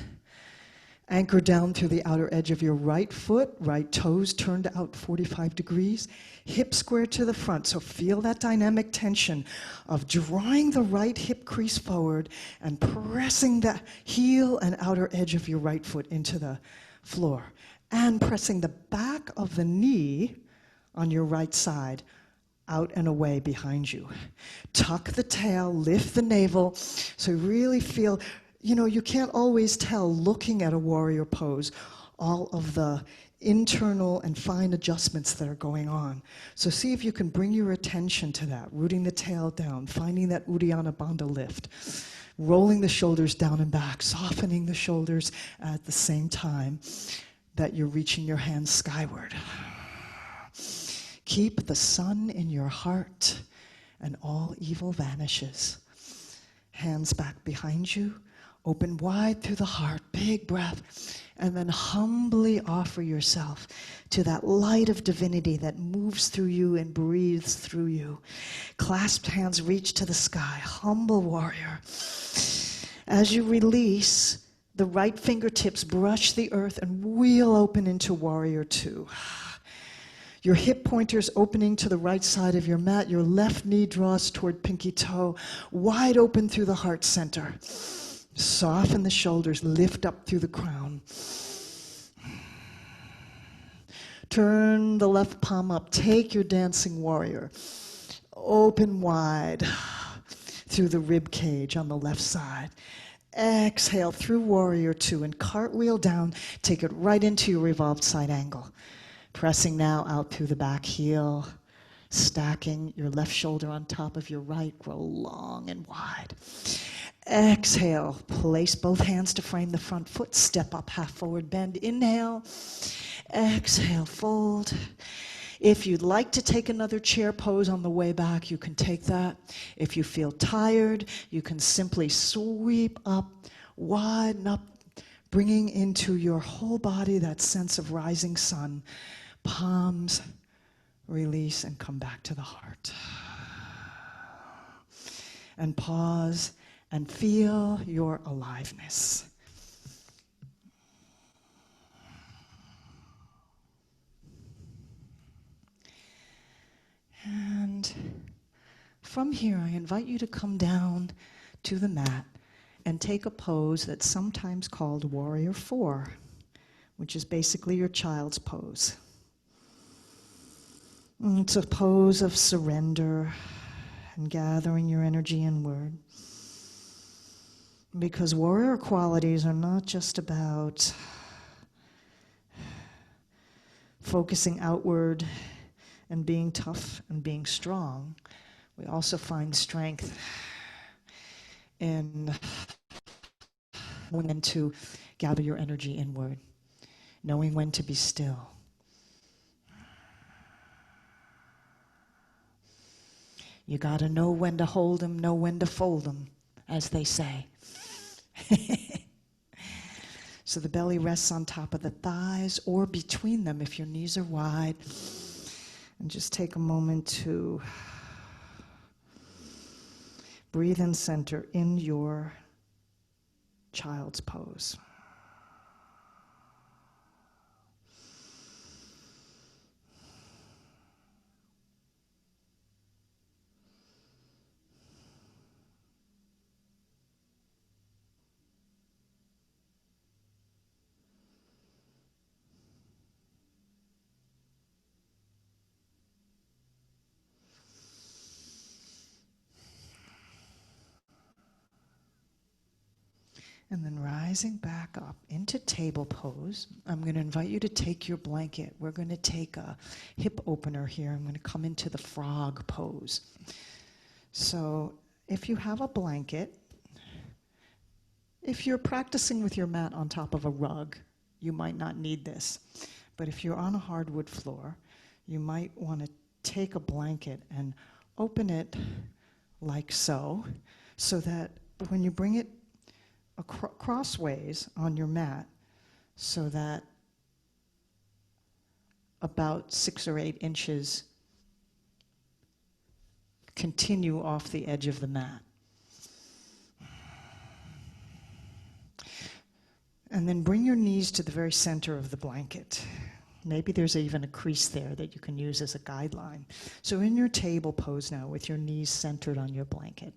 Anchor down through the outer edge of your right foot, right toes turned out 45 degrees, hip square to the front. So feel that dynamic tension of drawing the right hip crease forward and pressing the heel and outer edge of your right foot into the floor. And pressing the back of the knee on your right side out and away behind you. Tuck the tail, lift the navel, so you really feel. You know, you can't always tell, looking at a warrior pose, all of the internal and fine adjustments that are going on. So see if you can bring your attention to that, rooting the tail down, finding that Uddiyana Bandha lift, rolling the shoulders down and back, softening the shoulders at the same time that you're reaching your hands skyward. Keep the sun in your heart and all evil vanishes. Hands back behind you. Open wide through the heart, big breath, and then humbly offer yourself to that light of divinity that moves through you and breathes through you. Clasped hands reach to the sky, humble warrior. As you release, the right fingertips brush the earth and wheel open into warrior two. Your hip pointers opening to the right side of your mat, your left knee draws toward pinky toe, wide open through the heart center. Soften the shoulders, lift up through the crown. Turn the left palm up, take your dancing warrior. Open wide through the rib cage on the left side. Exhale through warrior two and cartwheel down, take it right into your revolved side angle. Pressing now out through the back heel, stacking your left shoulder on top of your right, grow long and wide. Exhale, place both hands to frame the front foot, step up, half forward bend. Inhale, exhale, fold. If you'd like to take another chair pose on the way back, you can take that. If you feel tired, you can simply sweep up, widen up, bringing into your whole body that sense of rising sun. Palms, release, and come back to the heart. And pause and feel your aliveness. And from here, I invite you to come down to the mat and take a pose that's sometimes called Warrior 4, which is basically your child's pose. It's a pose of surrender and gathering your energy inward. Because warrior qualities are not just about focusing outward and being tough and being strong. We also find strength in when to gather your energy inward, knowing when to be still. You gotta know when to hold them, know when to fold them, as they say. So the belly rests on top of the thighs or between them if your knees are wide. And just take a moment to breathe and center in your child's pose. And then rising back up into table pose, I'm going to invite you to take your blanket. We're going to take a hip opener here. I'm going to come into the frog pose. So if you have a blanket, if you're practicing with your mat on top of a rug, you might not need this. But if you're on a hardwood floor, you might want to take a blanket and open it like so, so that when you bring it crossways on your mat, so that about 6 or 8 inches continue off the edge of the mat. And then bring your knees to the very center of the blanket. Maybe there's even a crease there that you can use as a guideline. So in your table pose now with your knees centered on your blanket.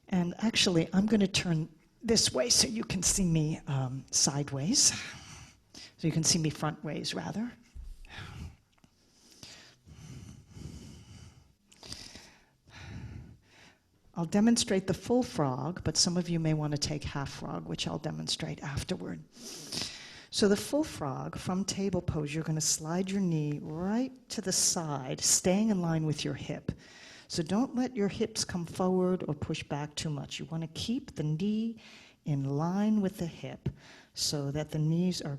And actually, I'm going to turn this way so you can see me sideways. So you can see me front ways, rather. I'll demonstrate the full frog, but some of you may want to take half frog, which I'll demonstrate afterward. So the full frog, from table pose, you're going to slide your knee right to the side, staying in line with your hip. So don't let your hips come forward or push back too much. You want to keep the knee in line with the hip so that the knees are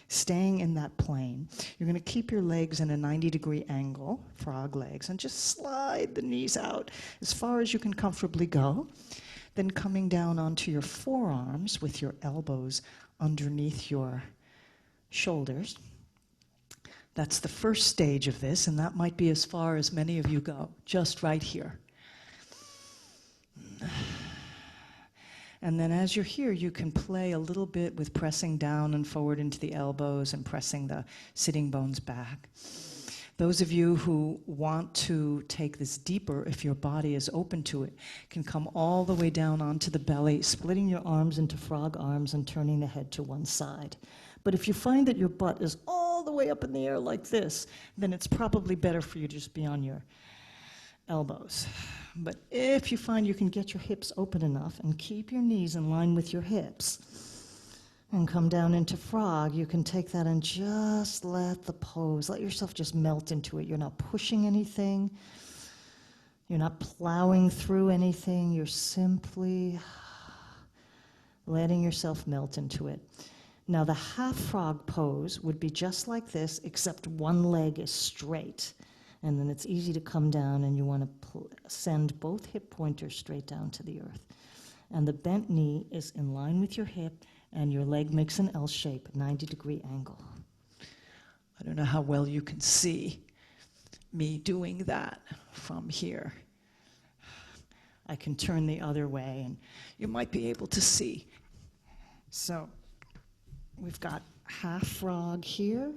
staying in that plane. You're going to keep your legs in a 90-degree angle, frog legs, and just slide the knees out as far as you can comfortably go. Then coming down onto your forearms with your elbows underneath your shoulders. That's the first stage of this, and that might be as far as many of you go, just right here. And then as you're here, you can play a little bit with pressing down and forward into the elbows and pressing the sitting bones back. Those of you who want to take this deeper, if your body is open to it, can come all the way down onto the belly, splitting your arms into frog arms and turning the head to one side. But if you find that your butt is all the way up in the air like this, then it's probably better for you to just be on your elbows. But if you find you can get your hips open enough and keep your knees in line with your hips and come down into frog, you can take that and just let the pose, let yourself just melt into it. You're not pushing anything. You're not plowing through anything. You're simply letting yourself melt into it. Now, the half frog pose would be just like this, except one leg is straight. And then it's easy to come down, and you want to send both hip pointers straight down to the earth. And the bent knee is in line with your hip, and your leg makes an L shape, 90-degree angle. I don't know how well you can see me doing that from here. I can turn the other way, and you might be able to see. So we've got half frog here.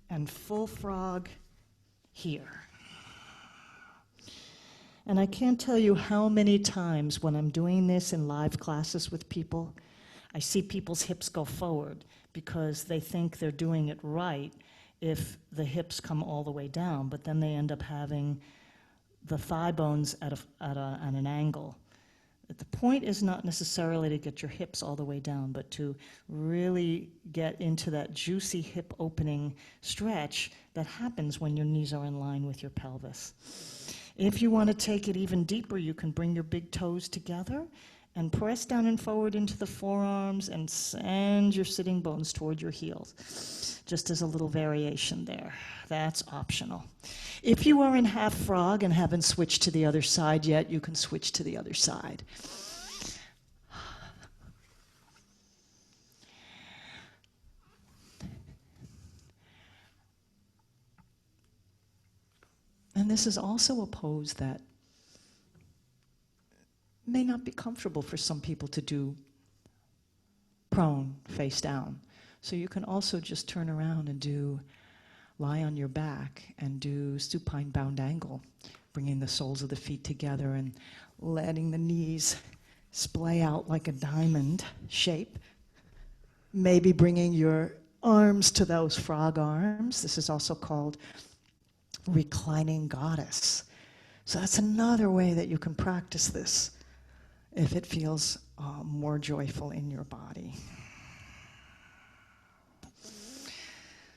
And full frog here. And I can't tell you how many times when I'm doing this in live classes with people, I see people's hips go forward because they think they're doing it right if the hips come all the way down, but then they end up having the thigh bones at an angle. The point is not necessarily to get your hips all the way down, but to really get into that juicy hip opening stretch that happens when your knees are in line with your pelvis. If you want to take it even deeper, you can bring your big toes together and press down and forward into the forearms and send your sitting bones toward your heels, just as a little variation there. That's optional. If you are in half frog and haven't switched to the other side yet, you can switch to the other side. And this is also a pose that may not be comfortable for some people to do prone, face down. So you can also just turn around and lie on your back and do supine bound angle, bringing the soles of the feet together and letting the knees splay out like a diamond shape. Maybe bringing your arms to those frog arms. This is also called reclining goddess. So that's another way that you can practice this if it feels more joyful in your body.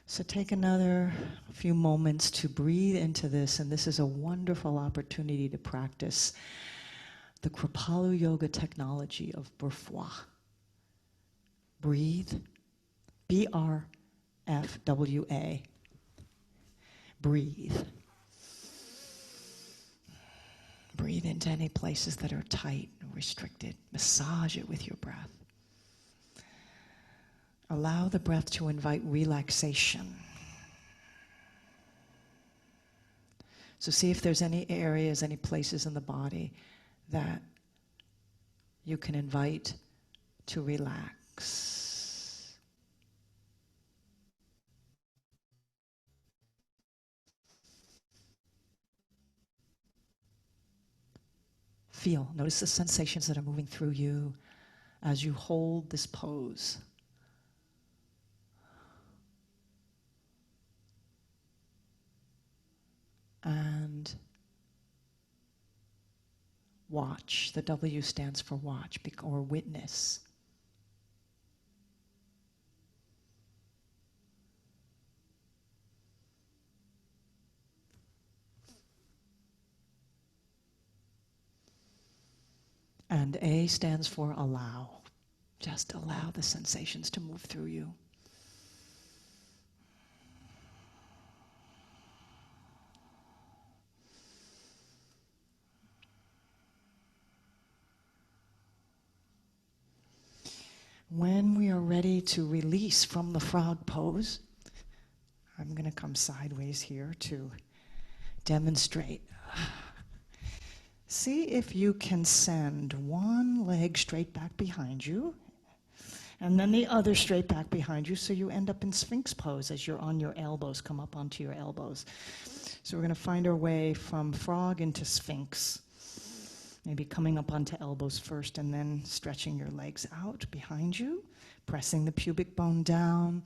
So take another few moments to breathe into this, and this is a wonderful opportunity to practice the Kripalu Yoga technology of Burfwa. Breathe, B-R-F-W-A. Breathe. Breathe into any places that are tight and restricted. Massage it with your breath. Allow the breath to invite relaxation. So see if there's any areas, any places in the body that you can invite to relax. Feel, notice the sensations that are moving through you as you hold this pose. And watch. The W stands for watch or witness. And A stands for allow. Just allow the sensations to move through you. When we are ready to release from the frog pose, I'm going to come sideways here to demonstrate See if you can send one leg straight back behind you, and then the other straight back behind you, so you end up in Sphinx pose as you're on your elbows, come up onto your elbows. So we're going to find our way from frog into Sphinx. Maybe coming up onto elbows first and then stretching your legs out behind you, pressing the pubic bone down,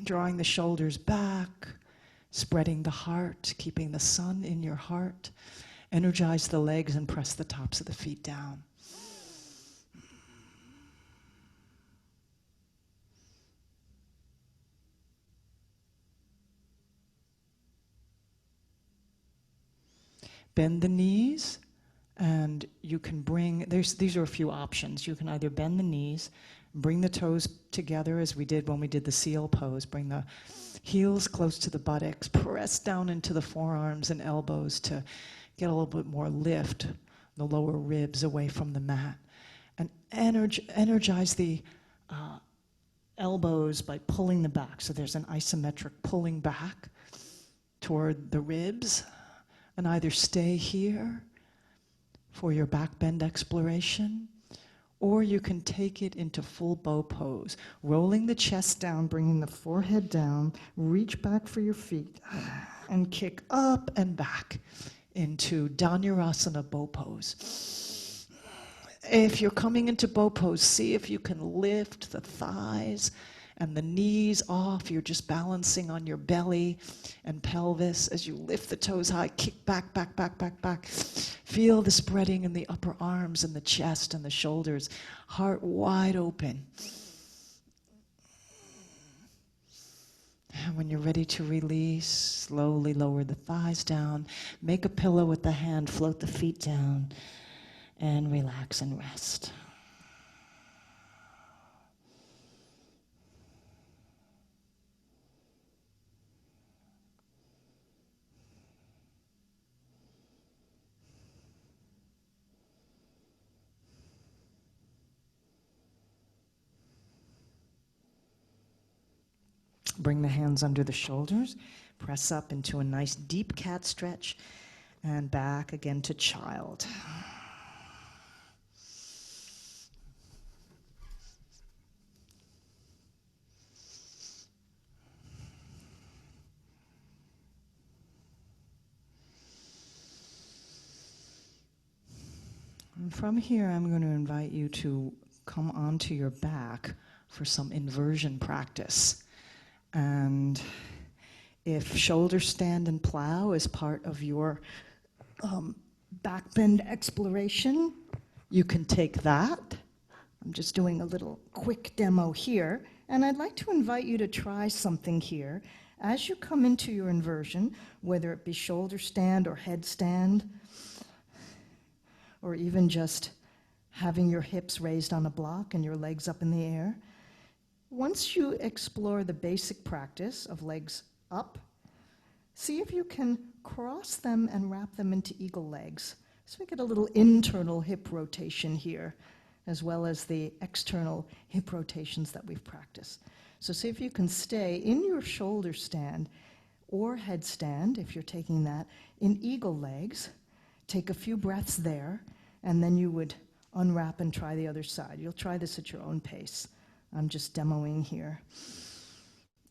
drawing the shoulders back, spreading the heart, keeping the sun in your heart. Energize the legs and press the tops of the feet down. Bend the knees, and you can bring, these are a few options. You can either bend the knees, bring the toes together as we did when we did the seal pose, bring the heels close to the buttocks, press down into the forearms and elbows to get a little bit more lift, the lower ribs away from the mat, and energize the elbows by pulling the back. So there's an isometric pulling back toward the ribs, and either stay here for your back bend exploration, or you can take it into full bow pose, rolling the chest down, bringing the forehead down, reach back for your feet, and kick up and back into Dhanurasana bow pose. If you're coming into bow pose, see if you can lift the thighs and the knees off. You're just balancing on your belly and pelvis as you lift the toes high, kick back, back, back, back, back. Feel the spreading in the upper arms and the chest and the shoulders, heart wide open. And when you're ready to release, slowly lower the thighs down, make a pillow with the hand, float the feet down, and relax and rest. Bring the hands under the shoulders, press up into a nice deep cat stretch, and back again to child. And from here, I'm going to invite you to come onto your back for some inversion practice. And if shoulder stand and plow is part of your back bend exploration, you can take that. I'm just doing a little quick demo here, and I'd like to invite you to try something here. As you come into your inversion, whether it be shoulder stand or head stand, or even just having your hips raised on a block and your legs up in the air, once you explore the basic practice of legs up, see if you can cross them and wrap them into eagle legs. So we get a little internal hip rotation here, as well as the external hip rotations that we've practiced. So see if you can stay in your shoulder stand or headstand, if you're taking that, in eagle legs. Take a few breaths there, and then you would unwrap and try the other side. You'll try this at your own pace. I'm just demoing here.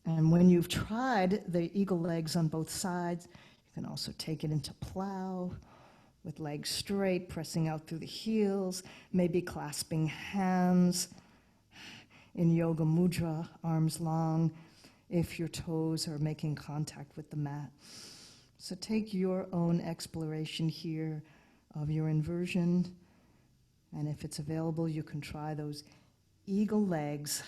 And when you've tried the eagle legs on both sides, you can also take it into plow with legs straight, pressing out through the heels, maybe clasping hands in yoga mudra, arms long, if your toes are making contact with the mat. So take your own exploration here of your inversion, and if it's available, you can try those eagle legs.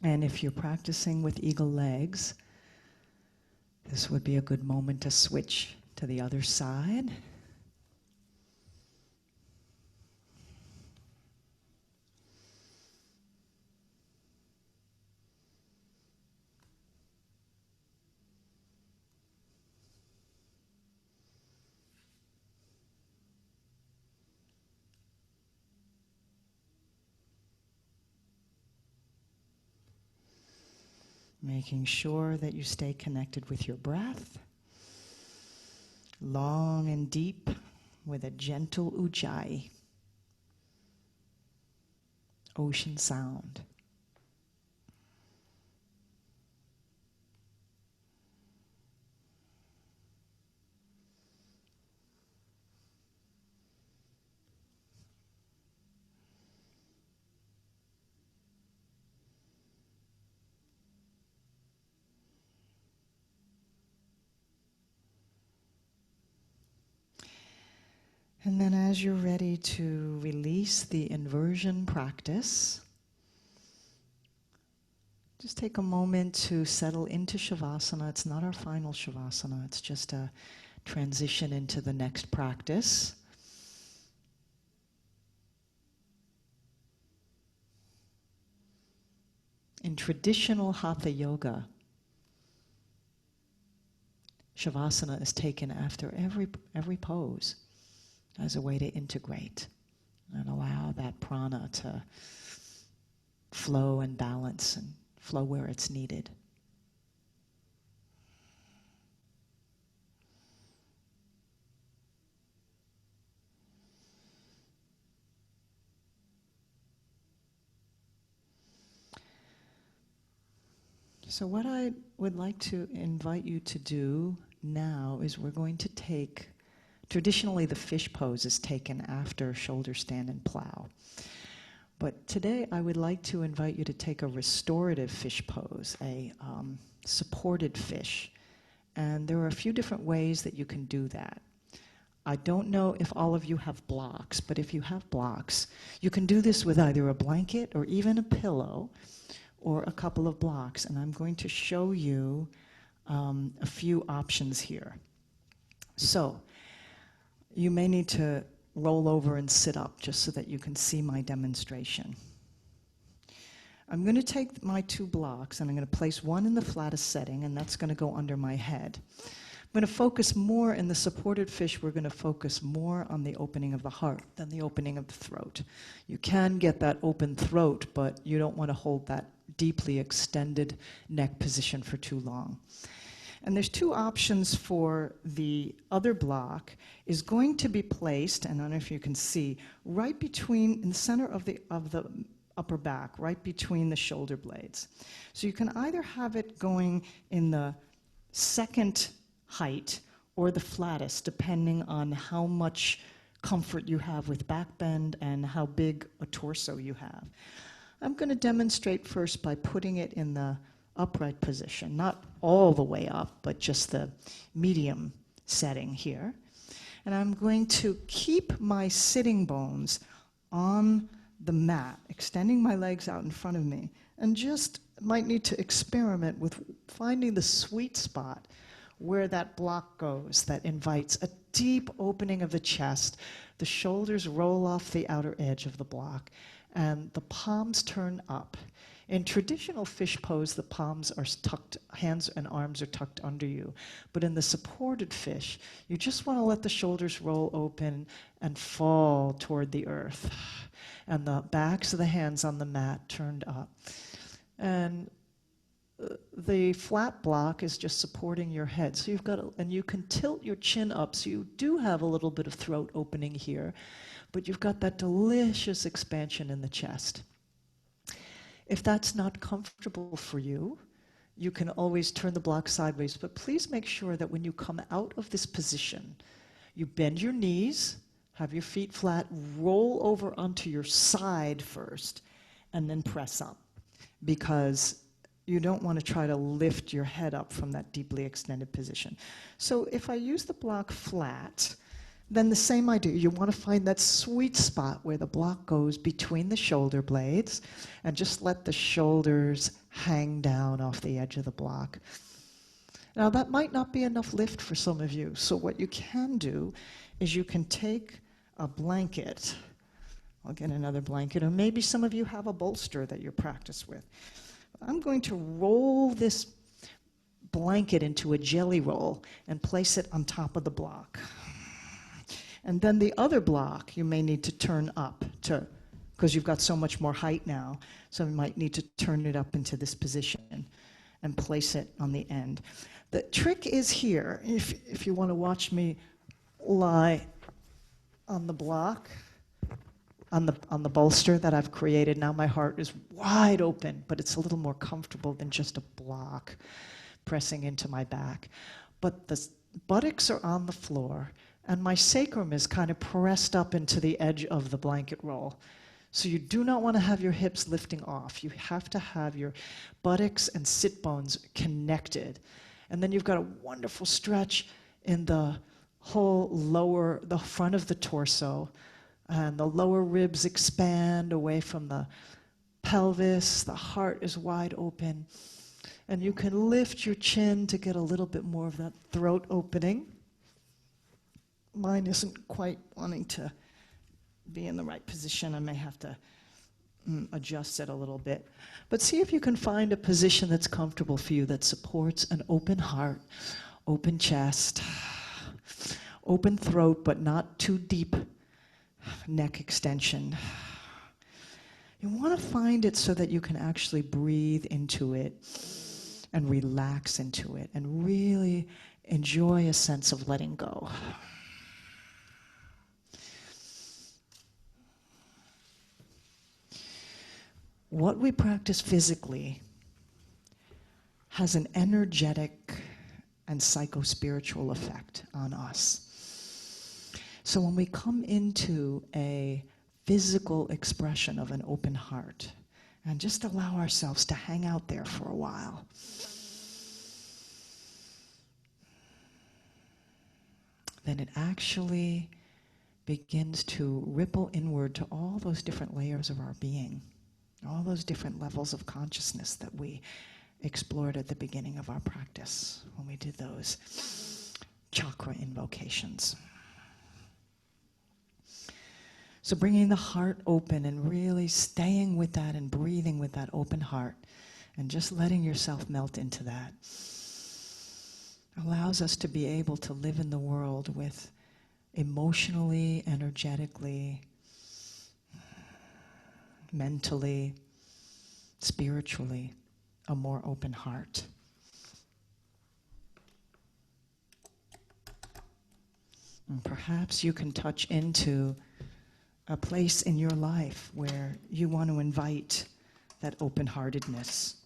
And if you're practicing with eagle legs, this would be a good moment to switch to the other side. Making sure that you stay connected with your breath, long and deep with a gentle ujjayi, ocean sound. And then as you're ready to release the inversion practice, just take a moment to settle into Shavasana. It's not our final Shavasana, it's just a transition into the next practice. In traditional Hatha Yoga, Shavasana is taken after every pose as a way to integrate and allow that prana to flow and balance and flow where it's needed. So what I would like to invite you to do now is we're going to take, traditionally the fish pose is taken after shoulder stand and plow. But today I would like to invite you to take a restorative fish pose, a supported fish. And there are a few different ways that you can do that. I don't know if all of you have blocks, but if you have blocks, you can do this with either a blanket or even a pillow or a couple of blocks. And I'm going to show you a few options here. So you may need to roll over and sit up just so that you can see my demonstration. I'm going to take my two blocks and I'm going to place one in the flattest setting, and that's going to go under my head. I'm going to focus more in the supported fish. We're going to focus more on the opening of the heart than the opening of the throat. You can get that open throat, but you don't want to hold that deeply extended neck position for too long. And there's two options for the other block. Is going to be placed, and I don't know if you can see, right between, in the center of the upper back, right between the shoulder blades. So you can either have it going in the second height or the flattest, depending on how much comfort you have with back bend and how big a torso you have. I'm going to demonstrate first by putting it in the upright position, not all the way up, but just the medium setting here. And I'm going to keep my sitting bones on the mat, extending my legs out in front of me, and just might need to experiment with finding the sweet spot where that block goes that invites a deep opening of the chest. The shoulders roll off the outer edge of the block, and the palms turn up. In traditional fish pose, the palms are tucked, hands and arms are tucked under you. But in the supported fish, you just want to let the shoulders roll open and fall toward the earth. And the backs of the hands on the mat turned up. And the flat block is just supporting your head. So you've got, and you can tilt your chin up, so you do have a little bit of throat opening here, but you've got that delicious expansion in the chest. If that's not comfortable for you, you can always turn the block sideways, but please make sure that when you come out of this position, you bend your knees, have your feet flat, roll over onto your side first, and then press up, because you don't want to try to lift your head up from that deeply extended position. So if I use the block flat, then the same idea. You want to find that sweet spot where the block goes between the shoulder blades, and just let the shoulders hang down off the edge of the block. Now that might not be enough lift for some of you, so what you can do is you can take a blanket. I'll get another blanket, or maybe some of you have a bolster that you practice with. I'm going to roll this blanket into a jelly roll and place it on top of the block. And then the other block you may need to turn up to, because you've got so much more height now, so you might need to turn it up into this position and place it on the end. The trick is here, if you want to watch me lie on the block, on the bolster that I've created. Now my heart is wide open, but it's a little more comfortable than just a block pressing into my back. But the buttocks are on the floor, and my sacrum is kind of pressed up into the edge of the blanket roll. So you do not want to have your hips lifting off. You have to have your buttocks and sit bones connected. And then you've got a wonderful stretch in the whole the front of the torso, and the lower ribs expand away from the pelvis. The heart is wide open. And you can lift your chin to get a little bit more of that throat opening. Mine isn't quite wanting to be in the right position. I may have to adjust it a little bit. But see if you can find a position that's comfortable for you, that supports an open heart, open chest, open throat, but not too deep neck extension. You want to find it so that you can actually breathe into it and relax into it and really enjoy a sense of letting go. What we practice physically has an energetic and psycho-spiritual effect on us. So when we come into a physical expression of an open heart and just allow ourselves to hang out there for a while, then it actually begins to ripple inward to all those different layers of our being, all those different levels of consciousness that we explored at the beginning of our practice when we did those chakra invocations. So bringing the heart open and really staying with that and breathing with that open heart and just letting yourself melt into that allows us to be able to live in the world with emotionally, energetically, mentally, spiritually, a more open heart. And perhaps you can touch into a place in your life where you want to invite that open-heartedness.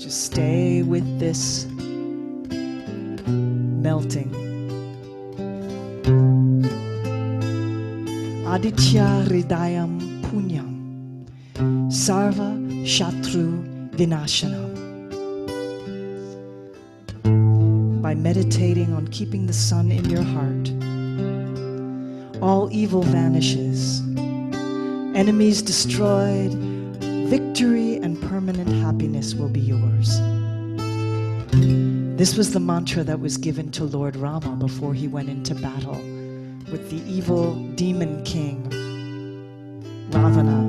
Stay with this melting. Aditya Hridayam Sarva Shatru Vinashanam. By meditating on keeping the sun in your heart, all evil vanishes, enemies destroyed, victory and permanent happiness will be yours. This was the mantra that was given to Lord Rama before he went into battle with the evil demon king, Ravana.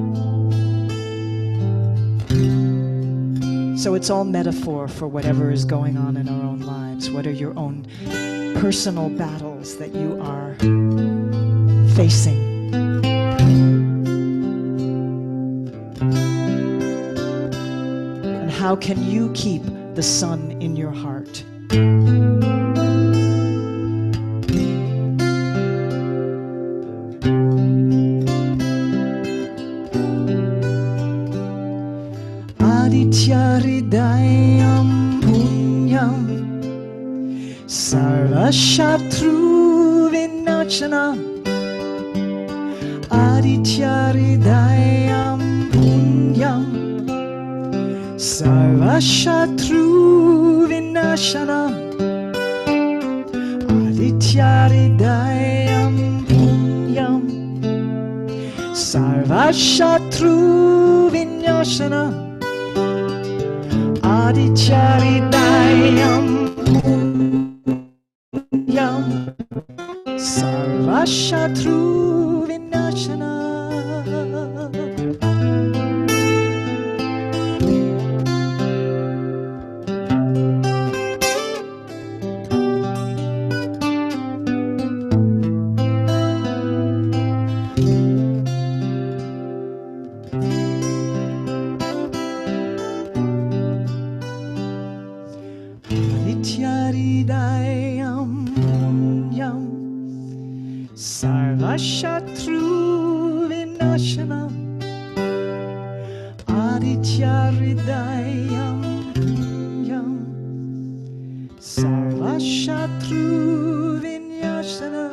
So it's all metaphor for whatever is going on in our own lives. What are your own personal battles that you are facing? How can you keep the sun in your heart? Aditya Hridayam Punyam Sarvashatru Vinachanam Aditya Hridayam Punyam Sarvashatru Vinashanam Aditya Hridayam Punyam Sarvashatru Vinashanam Aditya Hridayam Punyam Sarvashatru Vinashana. Aditya Hridayam Punyam Sarvashatru Vinashanam Aditya Hridayam Punyam Sarvashatru Vinashanam.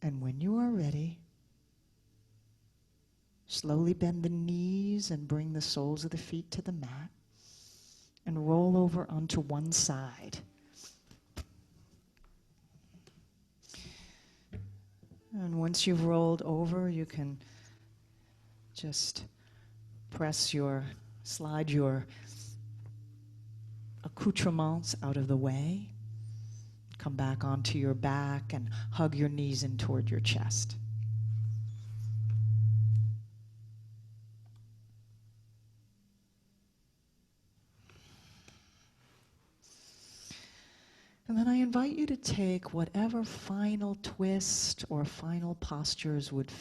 And when you are ready, slowly bend the knees and bring the soles of the feet to the mat and roll over onto one side. And once you've rolled over, you can just slide your accoutrements out of the way. Come back onto your back and hug your knees in toward your chest. And then I invite you to take whatever final twist or final postures would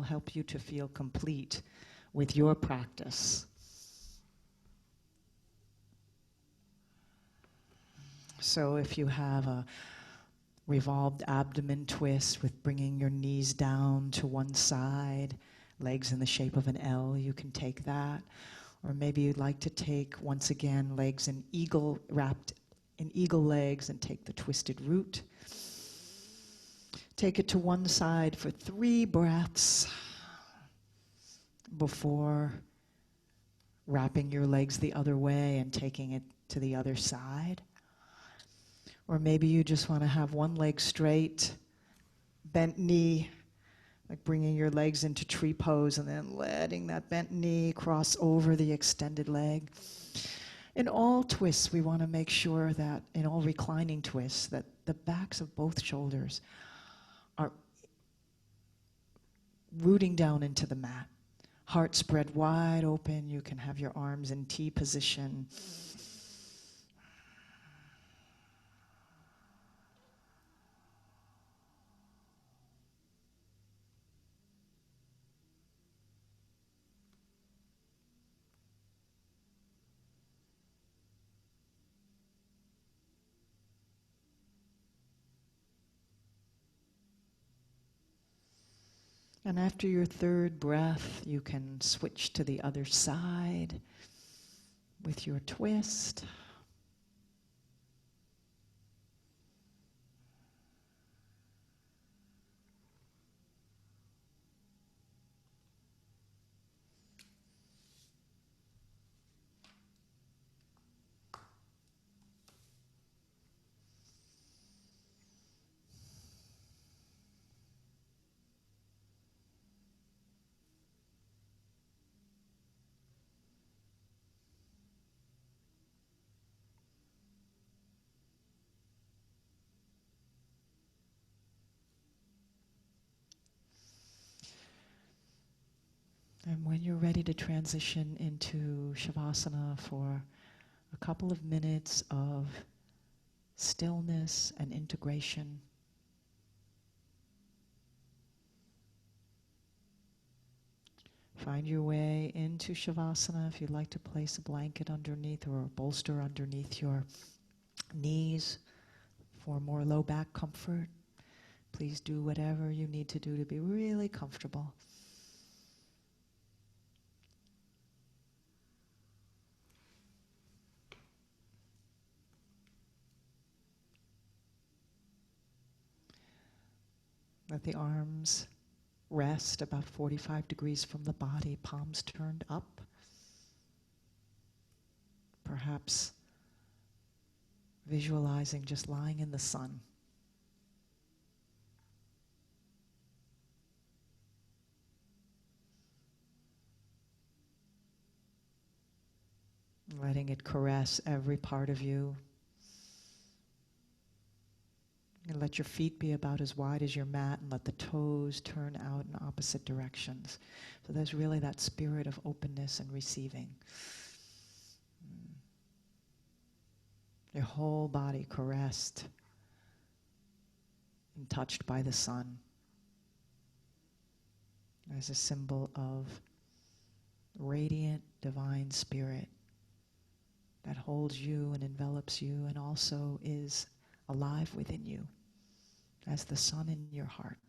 help you to feel complete with your practice. So if you have a revolved abdomen twist with bringing your knees down to one side, legs in the shape of an L, you can take that. Or maybe you'd like to take, once again, legs in eagle, wrapped in eagle legs, and take the twisted root. Take it to one side for 3 breaths before wrapping your legs the other way and taking it to the other side. Or maybe you just want to have one leg straight, bent knee, like bringing your legs into tree pose and then letting that bent knee cross over the extended leg. In all twists, we want to make sure that, in all reclining twists, that the backs of both shoulders are rooting down into the mat. Heart spread wide open. You can have your arms in T position. And after your 3rd breath, you can switch to the other side with your twist. And when you're ready to transition into Shavasana for a couple of minutes of stillness and integration, Find your way into Shavasana. If you'd like to place a blanket underneath or a bolster underneath your knees for more low back comfort, please do whatever you need to do to be really comfortable. Let the arms rest about 45 degrees from the body, palms turned up. Perhaps visualizing just lying in the sun. Letting it caress every part of you. And let your feet be about as wide as your mat, and let the toes turn out in opposite directions. So there's really that spirit of openness and receiving. Your whole body caressed and touched by the sun as a symbol of radiant divine spirit that holds you and envelops you and also is alive within you as the sun in your heart.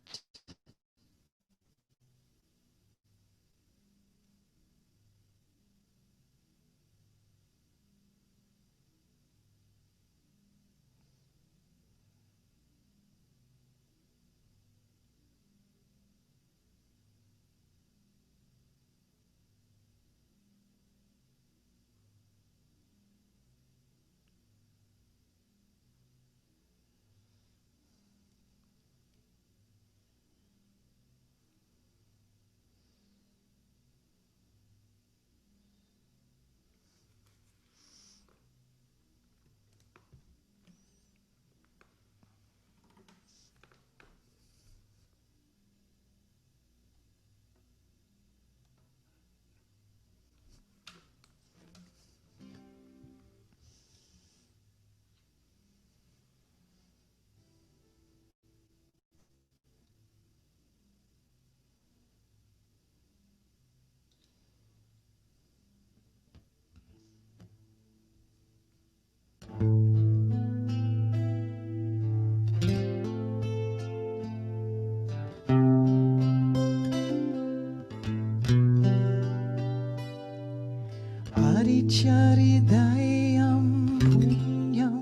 Aditya Hridayam Punyam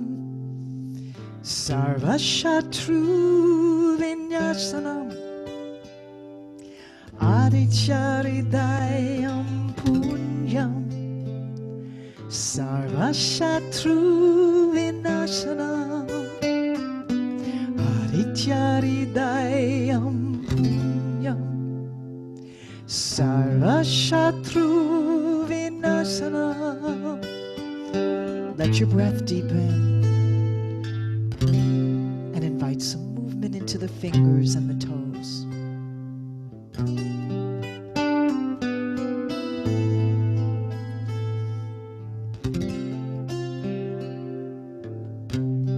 Sarvashatru Vinyasanam. Aditya Hridayam Punyam Sarvashatru Vinyasanam. Aditya Hridayam Punyam Sarvashatru. Let your breath deepen and invite some movement into the fingers and the toes.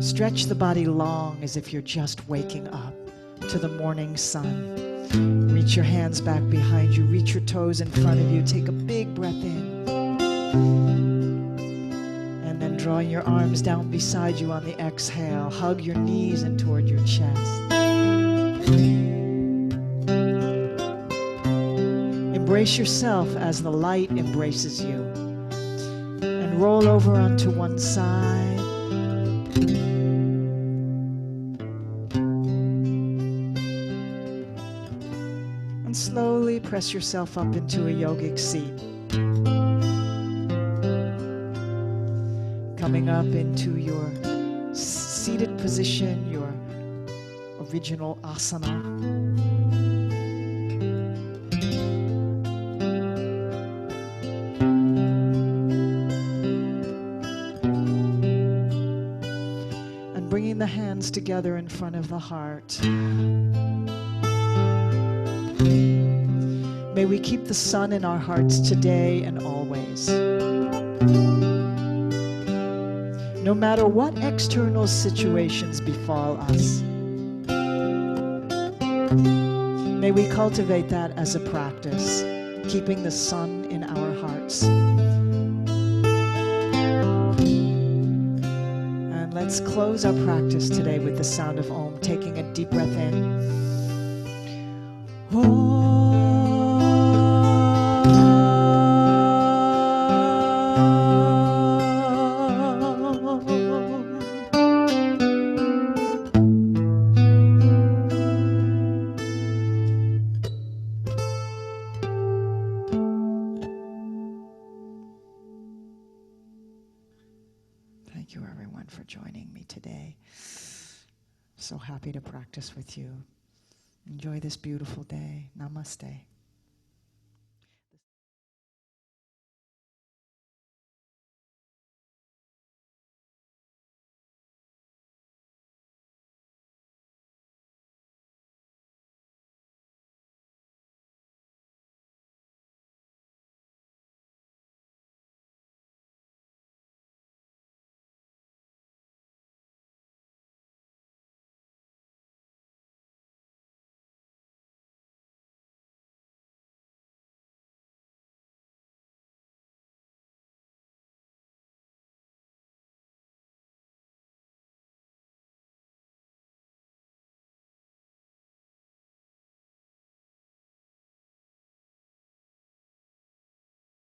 Stretch the body long as if you're just waking up to the morning sun. Reach your hands back behind you. Reach your toes in front of you. Take a big breath in. And then drawing your arms down beside you on the exhale. Hug your knees in toward your chest. Embrace yourself as the light embraces you. And roll over onto one side. And slowly press yourself up into a yogic seat. Coming up into your seated position, your original asana. And bringing the hands together in front of the heart. May we keep the sun in our hearts today and always. No matter what external situations befall us, may we cultivate that as a practice. keeping the sun in our hearts. And let's close our practice today with the sound of Om, taking a deep breath in. Om. Thank you, everyone, for joining me today. So happy to practice with you. Enjoy this beautiful day. Namaste.